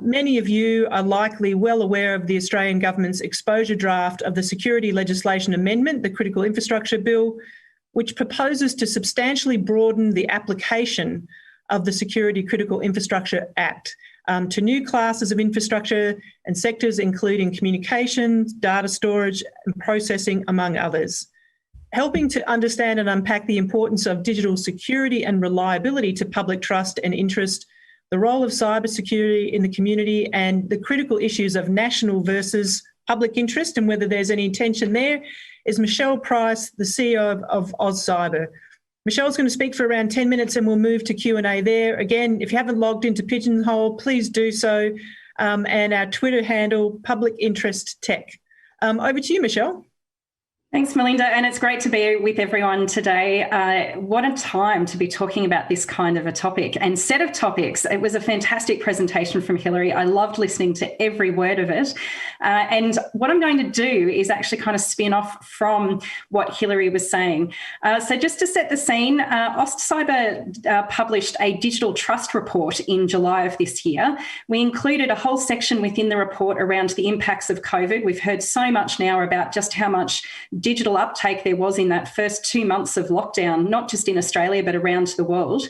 Many of you are likely well aware of the Australian government's exposure draft of the Security Legislation Amendment, the Critical Infrastructure Bill, which proposes to substantially broaden the application of the Security Critical Infrastructure Act to new classes of infrastructure and sectors, including communications, data storage and processing, among others. Helping to understand and unpack the importance of digital security and reliability to public trust and interest, the role of cybersecurity in the community, and the critical issues of national versus public interest and whether there's any tension there, is Michelle Price, the CEO of AustCyber. Michelle's going to speak for around 10 minutes and we'll move to Q&A there. Again, if you haven't logged into Pigeonhole, please do so. And our Twitter handle, Public Interest Tech. Over to you, Michelle. Thanks, Melinda, and it's great to be with everyone today. What a time to be talking about this kind of a topic and set of topics. It was a fantastic presentation from Hilary. I loved listening to every word of it. And what I'm going to do is actually kind of spin off from what Hilary was saying. So just to set the scene, AustCyber published a digital trust report in July of this year. We included a whole section within the report around the impacts of COVID. We've heard so much now about just how much digital uptake there was in that first 2 months of lockdown, not just in Australia, but around the world.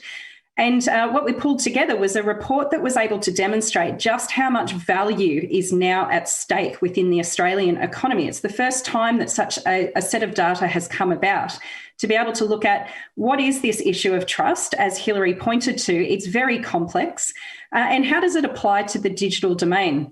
And what we pulled together was a report that was able to demonstrate just how much value is now at stake within the Australian economy. It's the first time that such a set of data has come about to be able to look at what is this issue of trust, as Hilary pointed to. It's very complex. And how does it apply to the digital domain?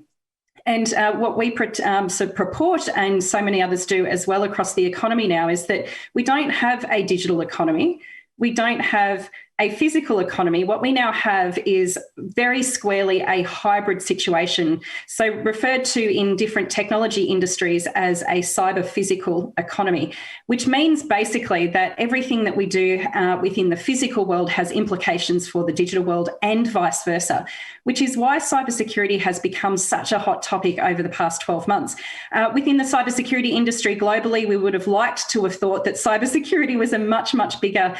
And what we purport, and so many others do as well across the economy now, is that we don't have a digital economy. We don't have a physical economy. What we now have is very squarely a hybrid situation, so referred to in different technology industries as a cyber-physical economy, which means basically that everything that we do within the physical world has implications for the digital world and vice versa, which is why cybersecurity has become such a hot topic over the past 12 months. Within the cybersecurity industry globally, we would have liked to have thought that cybersecurity was a much, much bigger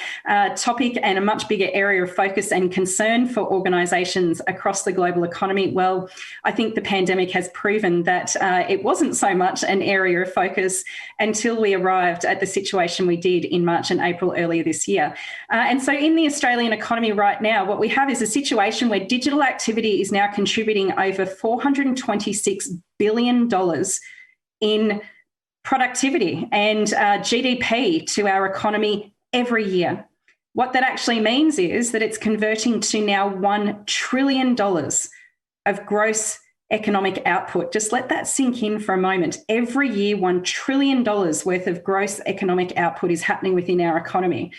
topic and a much bigger area of focus and concern for organisations across the global economy. Well, I think the pandemic has proven that it wasn't so much an area of focus until we arrived at the situation we did in March and April earlier this year. And so in the Australian economy right now, what we have is a situation where digital activity is now contributing over $426 billion in productivity and GDP to our economy every year. What that actually means is that it's converting to now $1 trillion of gross economic output. Just let that sink in for a moment. Every year, $1 trillion worth of gross economic output is happening within our economy.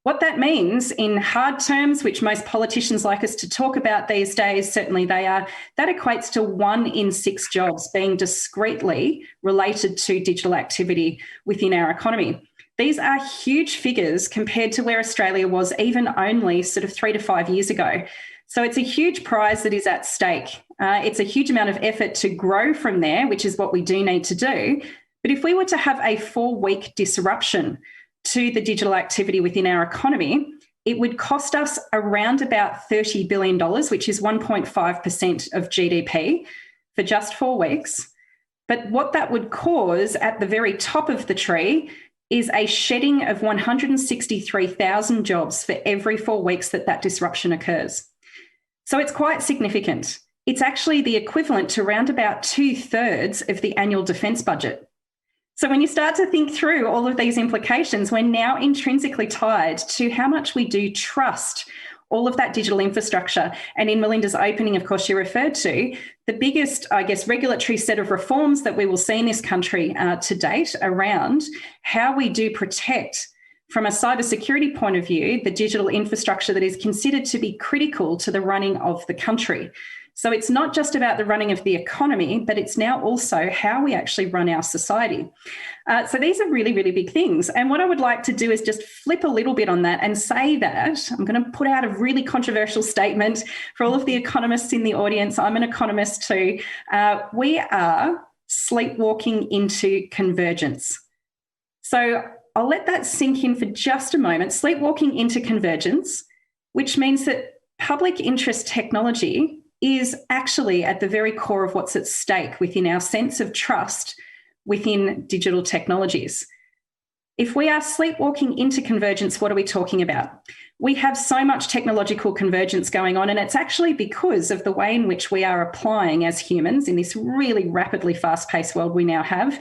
What that means in hard terms, which most politicians like us to talk about these days, certainly they are, that equates to 1 in 6 jobs being discretely related to digital activity within our economy. These are huge figures compared to where Australia was even only sort of 3 to 5 years ago. So it's a huge prize that is at stake. It's a huge amount of effort to grow from there, which is what we do need to do. But if we were to have a 4-week disruption to the digital activity within our economy, it would cost us around about $30 billion, which is 1.5% of GDP for just 4 weeks. But what that would cause at the very top of the tree is a shedding of 163,000 jobs for every 4 weeks that disruption occurs. So it's quite significant. It's actually the equivalent to around about 2/3 of the annual defence budget. So when you start to think through all of these implications, we're now intrinsically tied to how much we do trust all of that digital infrastructure. And in Melinda's opening, of course, she referred to the biggest, I guess, regulatory set of reforms that we will see in this country to date around how we do protect, from a cybersecurity point of view, the digital infrastructure that is considered to be critical to the running of the country. So it's not just about the running of the economy, but it's now also how we actually run our society. So these are really, really big things. And what I would like to do is just flip a little bit on that and say that I'm going to put out a really controversial statement for all of the economists in the audience. I'm an economist too. We are sleepwalking into convergence. So I'll let that sink in for just a moment. Sleepwalking into convergence, which means that public interest technology is actually at the very core of what's at stake within our sense of trust within digital technologies. If we are sleepwalking into convergence, what are we talking about? We have so much technological convergence going on, and it's actually because of the way in which we are applying as humans in this really rapidly fast-paced world we now have.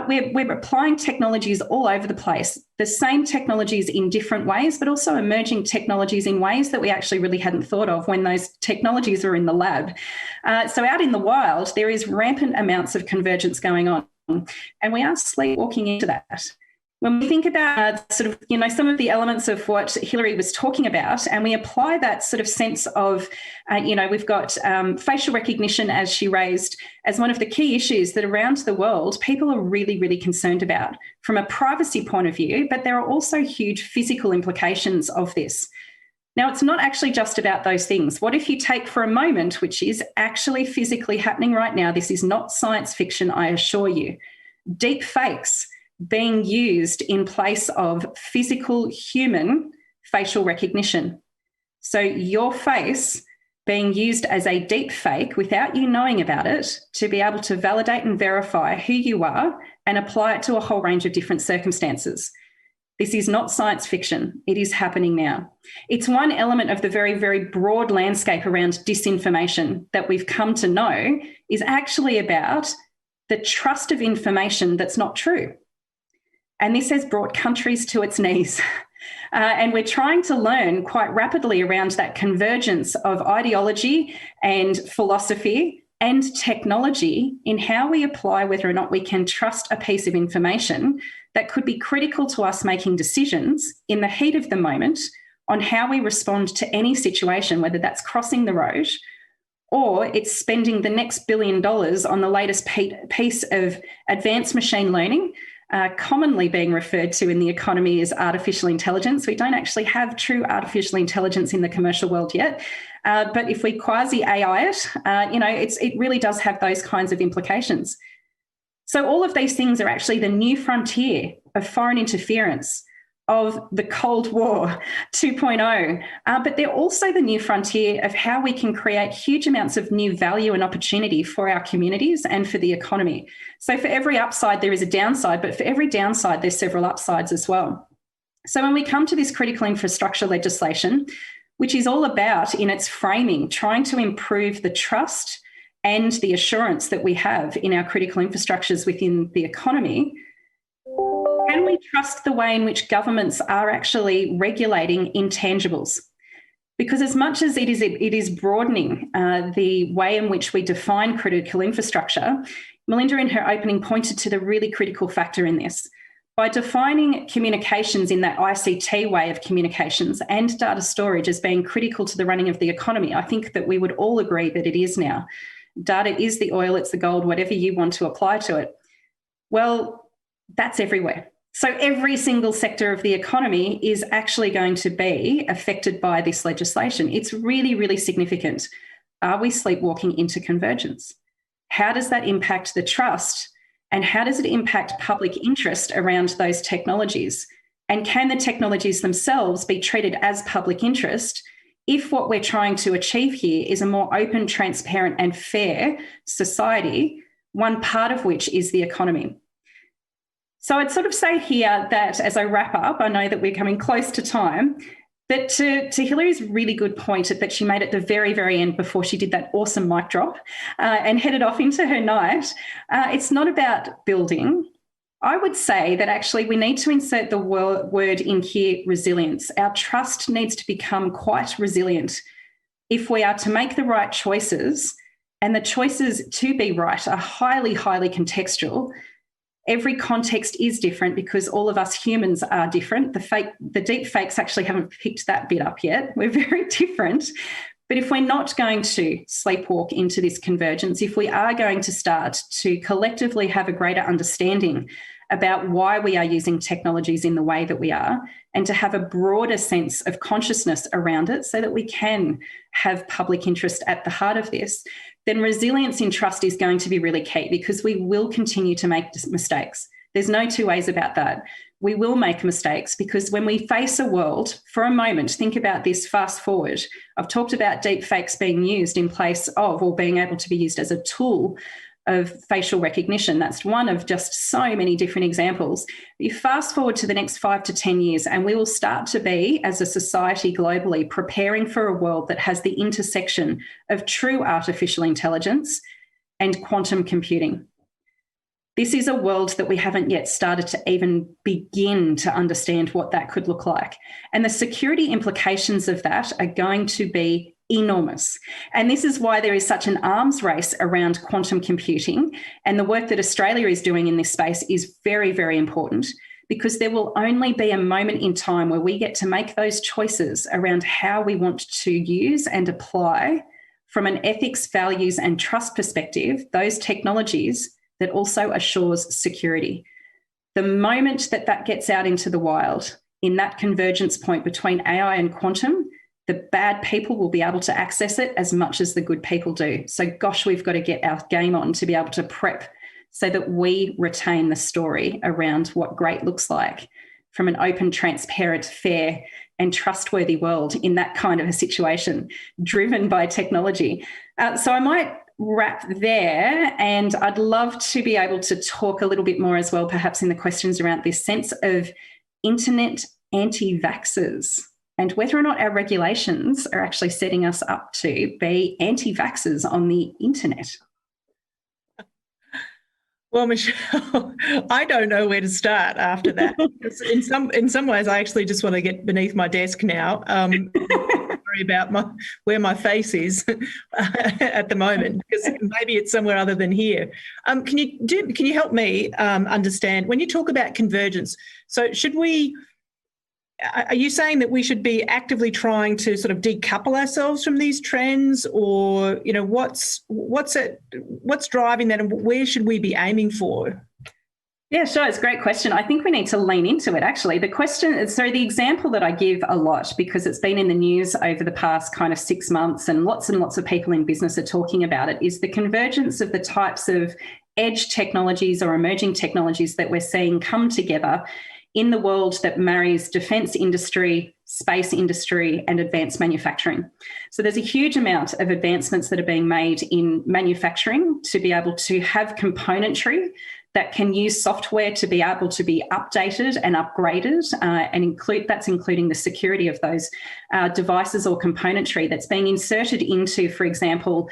We're applying technologies all over the place, the same technologies in different ways, but also emerging technologies in ways that we actually really hadn't thought of when those technologies are in the lab. So out in the wild, there is rampant amounts of convergence going on, and we are sleepwalking into that. When we think about sort of, some of the elements of what Hilary was talking about, and we apply that sort of sense of, we've got facial recognition, as she raised, as one of the key issues that around the world people are really, really concerned about from a privacy point of view, but there are also huge physical implications of this. Now, it's not actually just about those things. What if you take for a moment, which is actually physically happening right now, this is not science fiction, I assure you, deep fakes being used in place of physical human facial recognition. So your face being used as a deep fake without you knowing about it to be able to validate and verify who you are and apply it to a whole range of different circumstances. This is not science fiction. It is happening now. It's one element of the very, very broad landscape around disinformation that we've come to know is actually about the trust of information that's not true. And this has brought countries to its knees. And we're trying to learn quite rapidly around that convergence of ideology and philosophy and technology in how we apply whether or not we can trust a piece of information that could be critical to us making decisions in the heat of the moment on how we respond to any situation, whether that's crossing the road or it's spending the next $1 billion on the latest piece of advanced machine learning, commonly being referred to in the economy as artificial intelligence. We don't actually have true artificial intelligence in the commercial world yet. But if we quasi-AI it, it really does have those kinds of implications. So all of these things are actually the new frontier of foreign interference, of the Cold War 2.0, but they're also the new frontier of how we can create huge amounts of new value and opportunity for our communities and for the economy. So for every upside, there is a downside, but for every downside, there's several upsides as well. So when we come to this critical infrastructure legislation, which is all about, in its framing, trying to improve the trust and the assurance that we have in our critical infrastructures within the economy, Can we trust the way in which governments are actually regulating intangibles? Because as much as it is broadening the way in which we define critical infrastructure, Melinda in her opening pointed to the really critical factor in this. By defining communications in that ICT way of communications and data storage as being critical to the running of the economy, I think that we would all agree that it is now. Data is the oil, it's the gold, whatever you want to apply to it. Well, that's everywhere. So every single sector of the economy is actually going to be affected by this legislation. It's really, really significant. Are we sleepwalking into convergence? How does that impact the trust? And how does it impact public interest around those technologies? And can the technologies themselves be treated as public interest if what we're trying to achieve here is a more open, transparent and fair society, one part of which is the economy? So I'd sort of say here that as I wrap up, I know that we're coming close to time, but to Hilary's really good point that she made at the very, very end before she did that awesome mic drop and headed off into her night, it's not about building. I would say that actually we need to insert the word in here, resilience. Our trust needs to become quite resilient if we are to make the right choices, and the choices to be right are highly, highly contextual. Every context is different because all of us humans are different. The deep fakes actually haven't picked that bit up yet. We're very different. But if we're not going to sleepwalk into this convergence, if we are going to start to collectively have a greater understanding about why we are using technologies in the way that we are, and to have a broader sense of consciousness around it so that we can have public interest at the heart of this, then resilience in trust is going to be really key, because we will continue to make mistakes. There's no two ways about that. We will make mistakes because when we face a world, for a moment, think about this, fast forward. I've talked about deep fakes being used in place of, or being able to be used as a tool of facial recognition. That's one of just so many different examples. You fast forward to the next 5 to 10 years and we will start to be, as a society globally, preparing for a world that has the intersection of true artificial intelligence and quantum computing. This is a world that we haven't yet started to even begin to understand what that could look like. And the security implications of that are going to be enormous. And this is why there is such an arms race around quantum computing. And the work that Australia is doing in this space is very, very important, because there will only be a moment in time where we get to make those choices around how we want to use and apply, from an ethics, values, and trust perspective, those technologies that also assures security. The moment that that gets out into the wild, in that convergence point between AI and quantum, the bad people will be able to access it as much as the good people do. So gosh, we've got to get our game on to be able to prep so that we retain the story around what great looks like from an open, transparent, fair and trustworthy world in that kind of a situation driven by technology. So I might wrap there, and I'd love to be able to talk a little bit more as well, perhaps in the questions around this sense of internet anti-vaxxers and whether or not our regulations are actually setting us up to be anti-vaxxers on the internet. Well, Michelle, I don't know where to start after that. In some ways, I actually just want to get beneath my desk now. Worry about where my face is at the moment, because maybe it's somewhere other than here. Can you help me understand when you talk about convergence? So are you saying that we should be actively trying to sort of decouple ourselves from these trends, or what's driving that, and where should we be aiming for? Yeah, sure. It's a great question. I think we need to lean into it, actually. The example that I give a lot, because it's been in the news over the past kind of 6 months and lots of people in business are talking about it, is the convergence of the types of edge technologies or emerging technologies that we're seeing come together in the world that marries defence industry, space industry, and advanced manufacturing. So there's a huge amount of advancements that are being made in manufacturing to be able to have componentry that can use software to be able to be updated and upgraded, and that's including the security of those devices or componentry that's being inserted into, for example,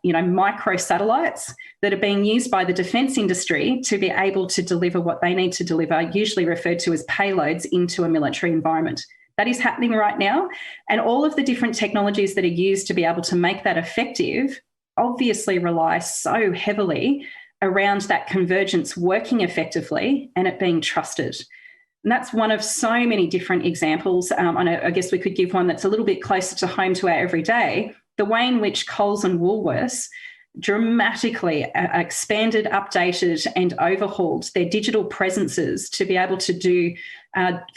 micro satellites that are being used by the defence industry to be able to deliver what they need to deliver, usually referred to as payloads, into a military environment. That is happening right now. And all of the different technologies that are used to be able to make that effective obviously rely so heavily around that convergence working effectively and it being trusted. And that's one of so many different examples. I guess we could give one that's a little bit closer to home to our everyday, the way in which Coles and Woolworths dramatically expanded, updated and overhauled their digital presences to be able to do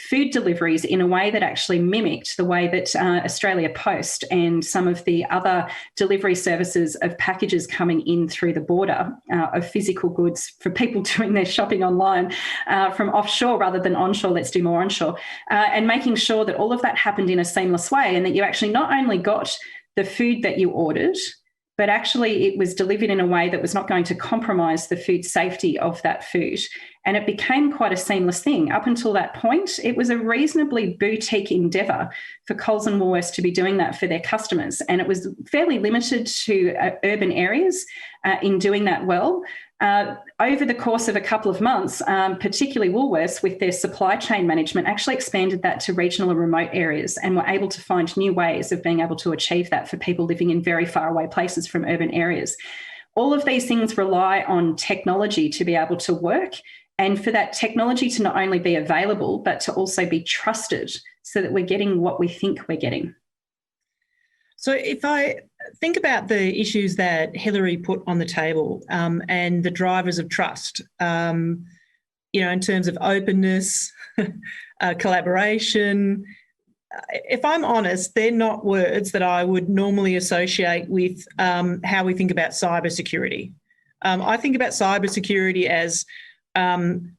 food deliveries in a way that actually mimicked the way that Australia Post and some of the other delivery services of packages coming in through the border of physical goods for people doing their shopping online from offshore rather than onshore. Let's do more onshore, and making sure that all of that happened in a seamless way and that you actually not only got the food that you ordered, but actually it was delivered in a way that was not going to compromise the food safety of that food. And it became quite a seamless thing. Up until that point, it was a reasonably boutique endeavour for Coles and Woolworths to be doing that for their customers. And it was fairly limited to urban areas in doing that well. Over the course of a couple of months, particularly Woolworths with their supply chain management actually expanded that to regional and remote areas and were able to find new ways of being able to achieve that for people living in very far away places from urban areas. All of these things rely on technology to be able to work and for that technology to not only be available, but to also be trusted so that we're getting what we think we're getting. So if I think about the issues that Hilary put on the table and the drivers of trust, in terms of openness, collaboration, if I'm honest, they're not words that I would normally associate with how we think about cybersecurity. I think about cybersecurity as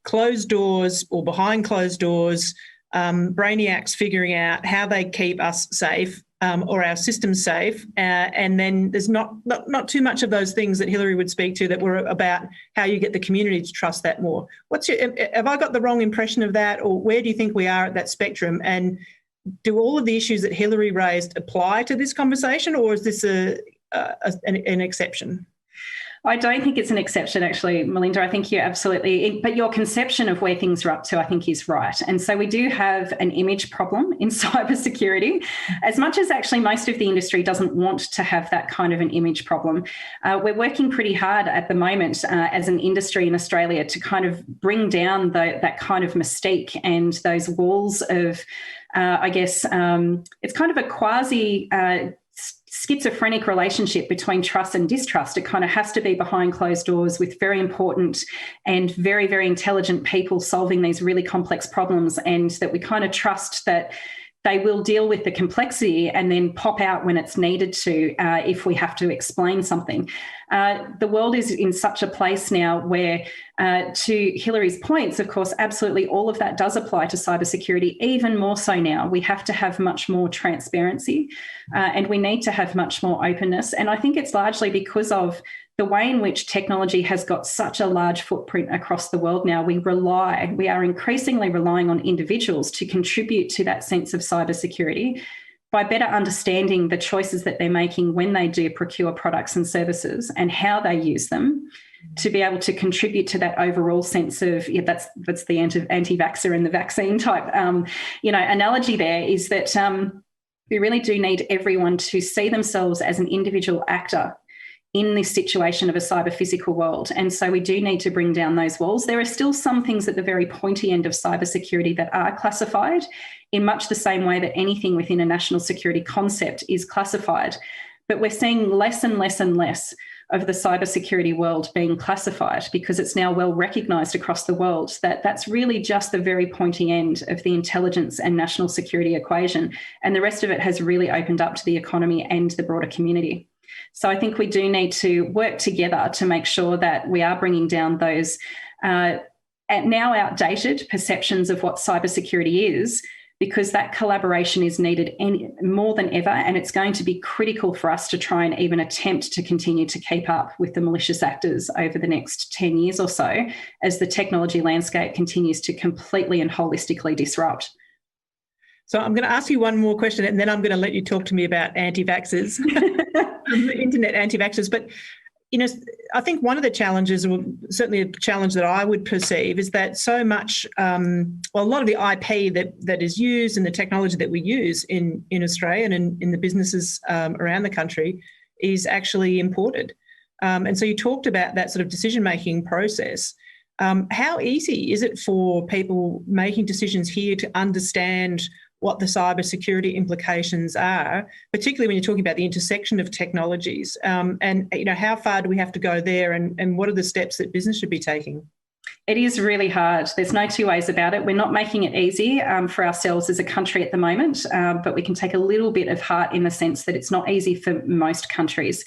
closed doors or behind closed doors, brainiacs figuring out how they keep us safe or our systems safe. And then there's not too much of those things that Hilary would speak to that were about how you get the community to trust that more. Have I got the wrong impression of that, or where do you think we are at that spectrum? And do all of the issues that Hilary raised apply to this conversation, or is this an exception? I don't think it's an exception, actually, Melinda. I think you're absolutely, but your conception of where things are up to, I think, is right. And so we do have an image problem in cybersecurity, as much as actually most of the industry doesn't want to have that kind of an image problem. We're working pretty hard at the moment as an industry in Australia to kind of bring down that kind of mystique and those walls of, it's kind of a quasi schizophrenic relationship between trust and distrust. It kind of has to be behind closed doors with very important and very, very intelligent people solving these really complex problems, and that we kind of trust that they will deal with the complexity and then pop out when it's needed to if we have to explain something. The world is in such a place now where, to Hilary's points, of course, absolutely all of that does apply to cybersecurity, even more so now. We have to have much more transparency and we need to have much more openness. And I think it's largely because of the way in which technology has got such a large footprint across the world now. We are increasingly relying on individuals to contribute to that sense of cybersecurity by better understanding the choices that they're making when they do procure products and services and how they use them, to be able to contribute to that overall sense of, that's the anti-vaxxer and the vaccine type, analogy there, is that we really do need everyone to see themselves as an individual actor in this situation of a cyber-physical world. And so we do need to bring down those walls. There are still some things at the very pointy end of cybersecurity that are classified in much the same way that anything within a national security concept is classified. But we're seeing less and less and less of the cybersecurity world being classified, because it's now well recognised across the world that that's really just the very pointy end of the intelligence and national security equation. And the rest of it has really opened up to the economy and the broader community. So I think we do need to work together to make sure that we are bringing down those now outdated perceptions of what cybersecurity is, because that collaboration is needed more than ever, and it's going to be critical for us to try and even attempt to continue to keep up with the malicious actors over the next 10 years or so as the technology landscape continues to completely and holistically disrupt. So I'm going to ask you one more question, and then I'm going to let you talk to me about anti-vaxxers, internet anti-vaxxers. But, you know, I think one of the challenges, or certainly a challenge that I would perceive, is that so much, a lot of the IP that is used and the technology that we use in Australia and in the businesses around the country is actually imported. And so you talked about that sort of decision-making process. How easy is it for people making decisions here to understand what the cybersecurity implications are, particularly when you're talking about the intersection of technologies? And, you know, how far do we have to go there, and what are the steps that business should be taking? It is really hard. There's no two ways about it. We're not making it easy for ourselves as a country at the moment, but we can take a little bit of heart in the sense that it's not easy for most countries.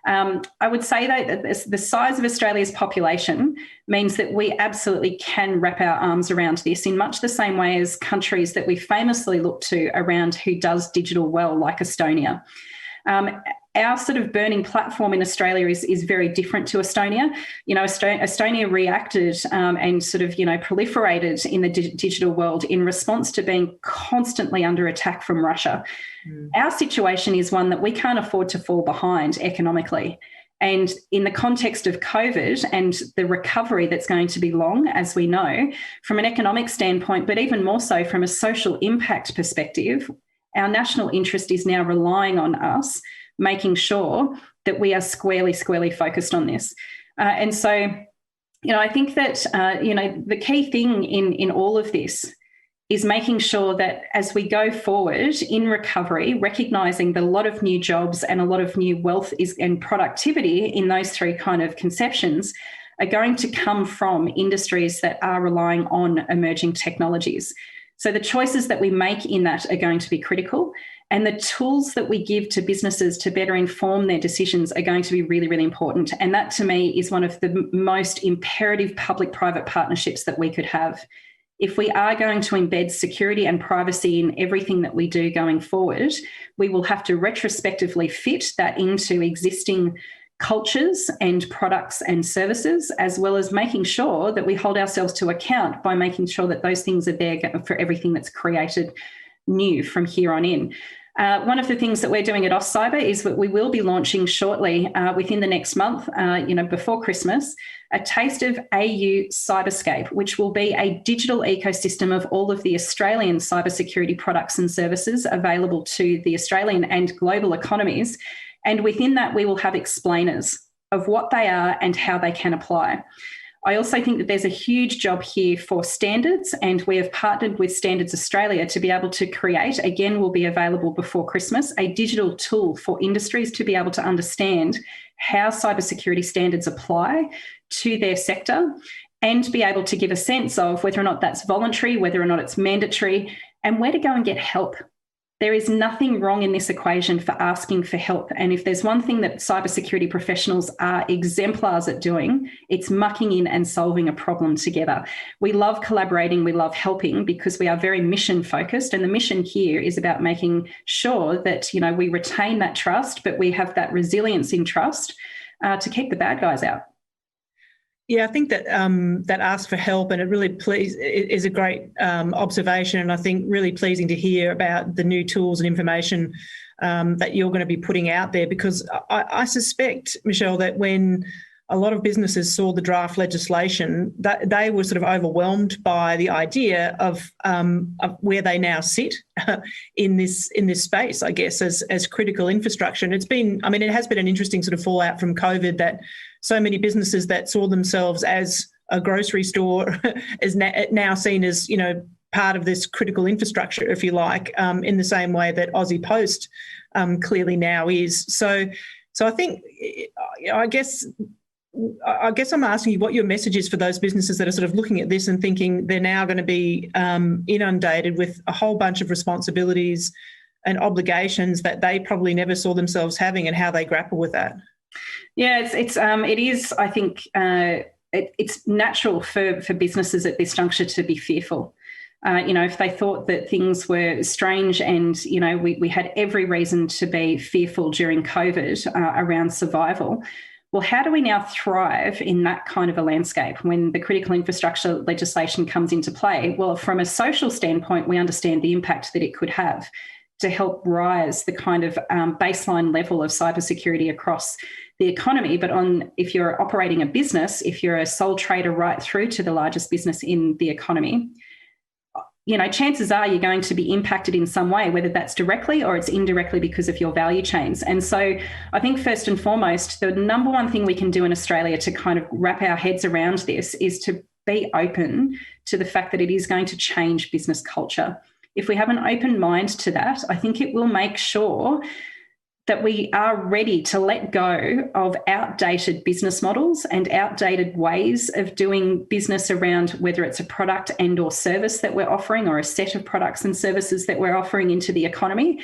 I would say that the size of Australia's population means that we absolutely can wrap our arms around this in much the same way as countries that we famously look to around who does digital well, like Estonia. Our sort of burning platform in Australia is very different to Estonia. You know, Estonia reacted and sort of, you know, proliferated in the digital world in response to being constantly under attack from Russia. Our situation is one that we can't afford to fall behind economically. And in the context of COVID and the recovery that's going to be long, as we know, from an economic standpoint, but even more so from a social impact perspective, our national interest is now relying on us making sure that we are squarely focused on this. And so, you know, I think that, you know, the key thing in all of this is making sure that as we go forward in recovery, recognising that a lot of new jobs and a lot of new wealth and productivity in those three kind of conceptions are going to come from industries that are relying on emerging technologies. So the choices that we make in that are going to be critical, and the tools that we give to businesses to better inform their decisions are going to be really important. And that, to me, is one of the most imperative public-private partnerships that we could have. If we are going to embed security and privacy in everything that we do going forward, we will have to retrospectively fit that into existing cultures and products and services, as well as making sure that we hold ourselves to account by making sure that those things are there for everything that's created new from here on in. One of the things that we're doing at AustCyber is that we will be launching shortly within the next month, you know, before Christmas, a taste of AU Cyberscape, which will be a digital ecosystem of all of the Australian cybersecurity products and services available to the Australian and global economies. And within that, we will have explainers of what they are and how they can apply. I also think that there's a huge job here for standards, and we have partnered with Standards Australia to be able to create, again, will be available before Christmas, a digital tool for industries to be able to understand how cybersecurity standards apply to their sector and be able to give a sense of whether or not that's voluntary, whether or not it's mandatory, and where to go and get help. There is nothing wrong in this equation for asking for help. And if there's one thing that cybersecurity professionals are exemplars at doing, it's mucking in and solving a problem together. We love collaborating, we love helping, because we are very mission focused. And the mission here is about making sure that, you know, we retain that trust, but we have that resilience in trust to keep the bad guys out. Yeah, I think that that ask for help, and it really is a great observation, and I think really pleasing to hear about the new tools and information that you're going to be putting out there, because I suspect, Michelle, that when a lot of businesses saw the draft legislation, that they were sort of overwhelmed by the idea of where they now sit in this space, I guess, as critical infrastructure. And it's been, I mean, it has been an interesting sort of fallout from COVID that so many businesses that saw themselves as a grocery store is now seen as, you know, part of this critical infrastructure, if you like, in the same way that Aussie Post clearly now is. So I think, I guess I'm asking you what your message is for those businesses that are sort of looking at this and thinking they're now going to be inundated with a whole bunch of responsibilities and obligations that they probably never saw themselves having, and how they grapple with that. Yeah, it is. I think it's natural for businesses at this juncture to be fearful. If they thought that things were strange and, we had every reason to be fearful during COVID around survival. Well, how do we now thrive in that kind of a landscape when the critical infrastructure legislation comes into play? Well, from a social standpoint, we understand the impact that it could have to help rise the kind of baseline level of cybersecurity across the economy. But if you're operating a business, if you're a sole trader right through to the largest business in the economy, chances are you're going to be impacted in some way, whether that's directly or it's indirectly because of your value chains. And so I think first and foremost, the number one thing we can do in Australia to kind of wrap our heads around this is to be open to the fact that it is going to change business culture. If we have an open mind to that, I think it will make sure that we are ready to let go of outdated business models and outdated ways of doing business around whether it's a product and or service that we're offering or a set of products and services that we're offering into the economy.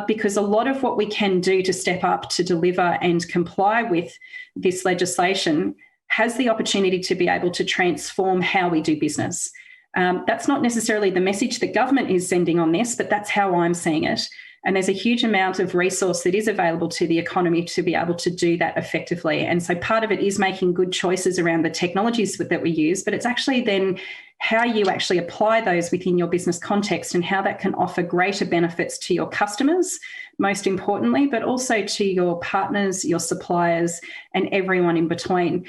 Because a lot of what we can do to step up to deliver and comply with this legislation has the opportunity to be able to transform how we do business. That's not necessarily the message that government is sending on this, but that's how I'm seeing it. And there's a huge amount of resource that is available to the economy to be able to do that effectively. And so part of it is making good choices around the technologies that we use, but it's actually then how you actually apply those within your business context and how that can offer greater benefits to your customers, most importantly, but also to your partners, your suppliers, and everyone in between.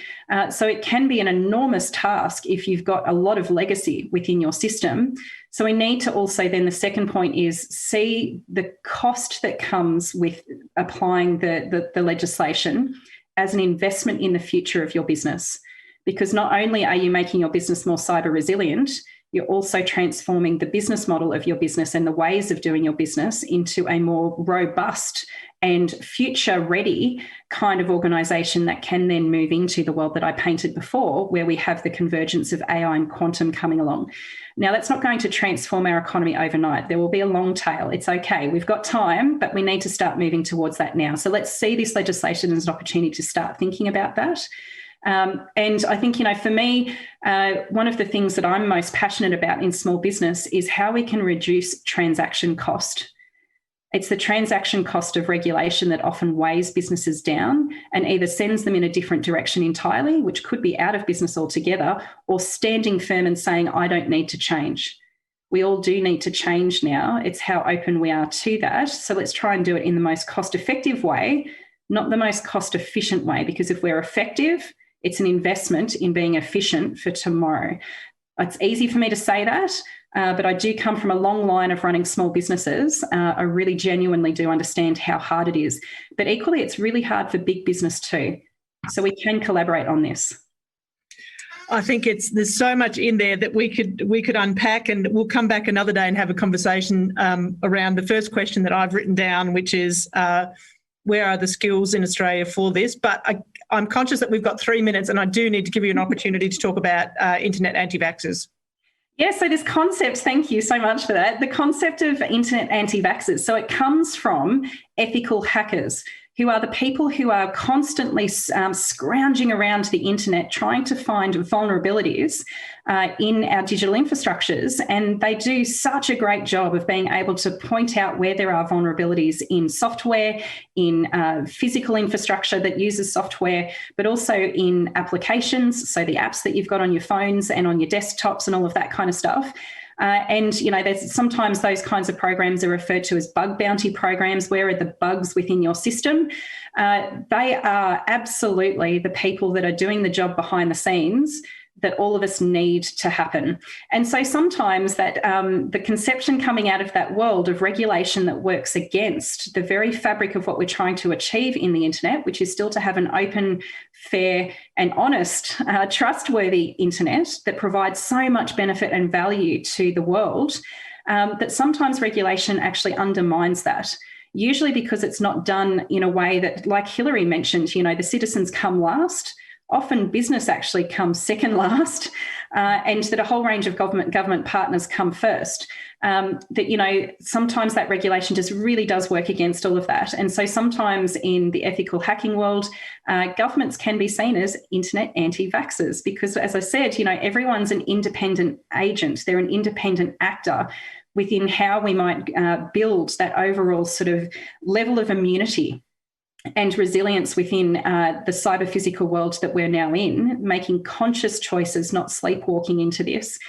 So it can be an enormous task if you've got a lot of legacy within your system. So we need to also then, the second point is see the cost that comes with applying the legislation as an investment in the future of your business. Because not only are you making your business more cyber resilient, you're also transforming the business model of your business and the ways of doing your business into a more robust and future-ready kind of organisation that can then move into the world that I painted before, where we have the convergence of AI and quantum coming along. Now, that's not going to transform our economy overnight. There will be a long tail. It's okay. We've got time, but we need to start moving towards that now. So let's see this legislation as an opportunity to start thinking about that. And I think, for me, one of the things that I'm most passionate about in small business is how we can reduce transaction cost. It's the transaction cost of regulation that often weighs businesses down and either sends them in a different direction entirely, which could be out of business altogether, or standing firm and saying, I don't need to change. We all do need to change now. It's how open we are to that. So let's try and do it in the most cost-effective way, not the most cost-efficient way, because if we're effective, it's an investment in being efficient for tomorrow. It's easy for me to say that, but I do come from a long line of running small businesses. I really genuinely do understand how hard it is. But equally, it's really hard for big business too. So we can collaborate on this. I think there's so much in there that we could unpack, and we'll come back another day and have a conversation around the first question that I've written down, which is where are the skills in Australia for this? But I'm conscious that we've got 3 minutes, and I do need to give you an opportunity to talk about internet anti-vaxxers. Yeah, so this concept, thank you so much for that. The concept of internet anti-vaxxers, so it comes from ethical hackers, who are the people who are constantly scrounging around the internet trying to find vulnerabilities in our digital infrastructures. And they do such a great job of being able to point out where there are vulnerabilities in software, in physical infrastructure that uses software, but also in applications, so the apps that you've got on your phones and on your desktops and all of that kind of stuff. And there's sometimes those kinds of programs are referred to as bug bounty programs. Where are the bugs within your system? They are absolutely the people that are doing the job behind the scenes that all of us need to happen. And so sometimes that the conception coming out of that world of regulation that works against the very fabric of what we're trying to achieve in the internet, which is still to have an open, fair and honest, trustworthy internet that provides so much benefit and value to the world, that sometimes regulation actually undermines that. Usually because it's not done in a way that, like Hilary mentioned, the citizens come last. Often business actually comes second last. and that a whole range of government partners come first. That, you know, sometimes that regulation just really does work against all of that. And so sometimes in the ethical hacking world, governments can be seen as internet anti-vaxxers because, as I said, you know, everyone's an independent agent. They're an independent actor within how we might build that overall sort of level of immunity and resilience within the cyber physical world that we're now in, making conscious choices, not sleepwalking into this.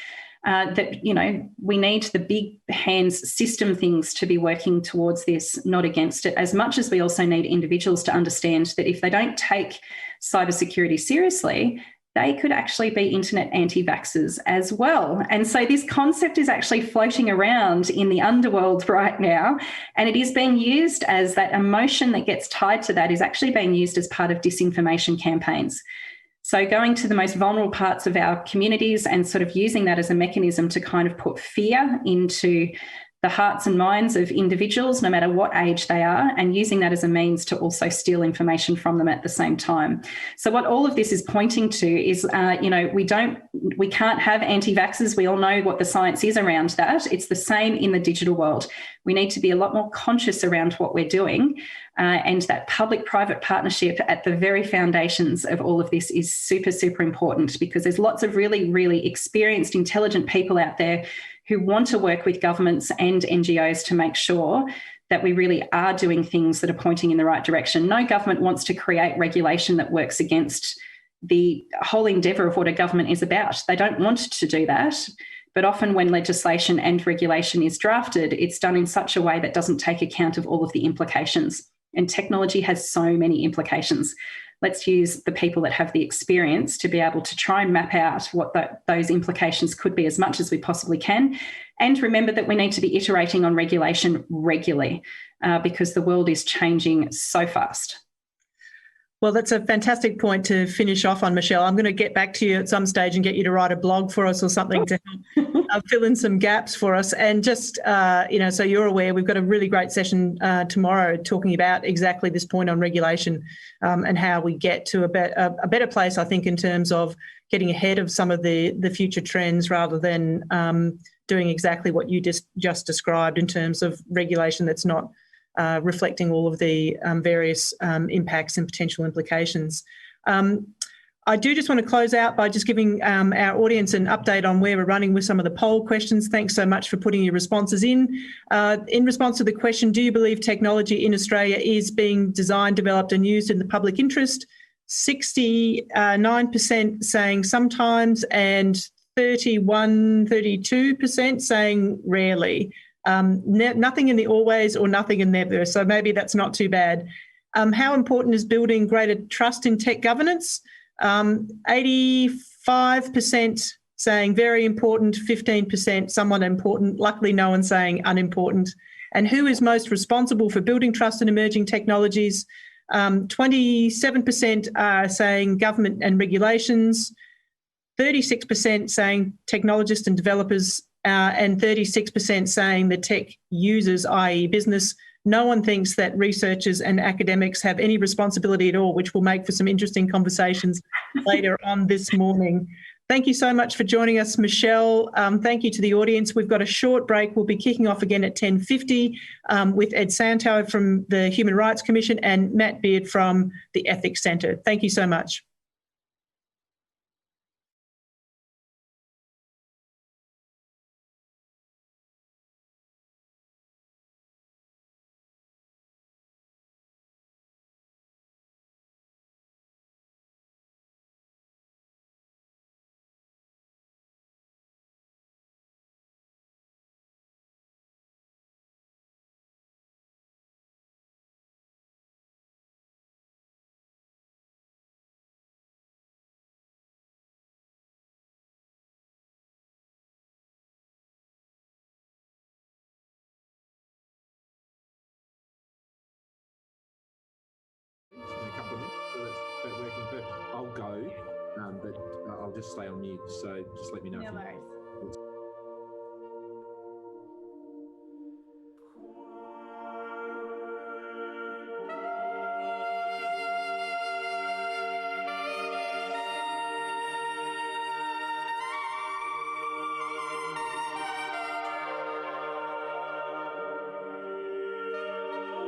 That, you know, we need the big hands system things to be working towards this, not against it, as much as we also need individuals to understand that if they don't take cybersecurity seriously, they could actually be internet anti-vaxxers as well. And so this concept is actually floating around in the underworld right now, and it is being used as that emotion that gets tied to that is actually being used as part of disinformation campaigns. So going to the most vulnerable parts of our communities and sort of using that as a mechanism to kind of put fear into the hearts and minds of individuals, no matter what age they are, and using that as a means to also steal information from them at the same time. So what all of this is pointing to is, you know, we can't have anti-vaxxers. We all know what the science is around that. It's the same in the digital world. We need to be a lot more conscious around what we're doing, and that public-private partnership at the very foundations of all of this is super, super important, because there's lots of really, really experienced, intelligent people out there who want to work with governments and NGOs to make sure that we really are doing things that are pointing in the right direction. No government wants to create regulation that works against the whole endeavour of what a government is about. They don't want to do that. But often when legislation and regulation is drafted, it's done in such a way that doesn't take account of all of the implications. And technology has so many implications. Let's use the people that have the experience to be able to try and map out what those implications could be as much as we possibly can. And remember that we need to be iterating on regulation regularly because the world is changing so fast. Well, that's a fantastic point to finish off on, Michelle. I'm going to get back to you at some stage and get you to write a blog for us or something to help fill in some gaps for us. And just, you know, so you're aware, we've got a really great session tomorrow talking about exactly this point on regulation and how we get to a better place, I think, in terms of getting ahead of some of the future trends rather than doing exactly what you just described in terms of regulation that's not reflecting all of the various impacts and potential implications. I do just want to close out by just giving our audience an update on where we're running with some of the poll questions. Thanks so much for putting your responses in. In response to the question, do you believe technology in Australia is being designed, developed and used in the public interest? 69% saying sometimes and 32% saying rarely. Nothing in the always or nothing in never, so maybe that's not too bad. How important is building greater trust in tech governance? 85% saying very important, 15% somewhat important, luckily no one saying unimportant. And who is most responsible for building trust in emerging technologies? 27% are saying government and regulations, 36% saying technologists and developers, and 36% saying the tech users, i.e. business. No one thinks that researchers and academics have any responsibility at all, which will make for some interesting conversations later on this morning. Thank you so much for joining us, Michelle. Thank you to the audience. We've got a short break. We'll be kicking off again at 10:50 with Ed Santo from the Human Rights Commission and Matt Beard from the Ethics Centre. Thank you so much. In a couple of minutes, so that's working. But I'll go, but I'll just stay on mute. So just let me know. No worries.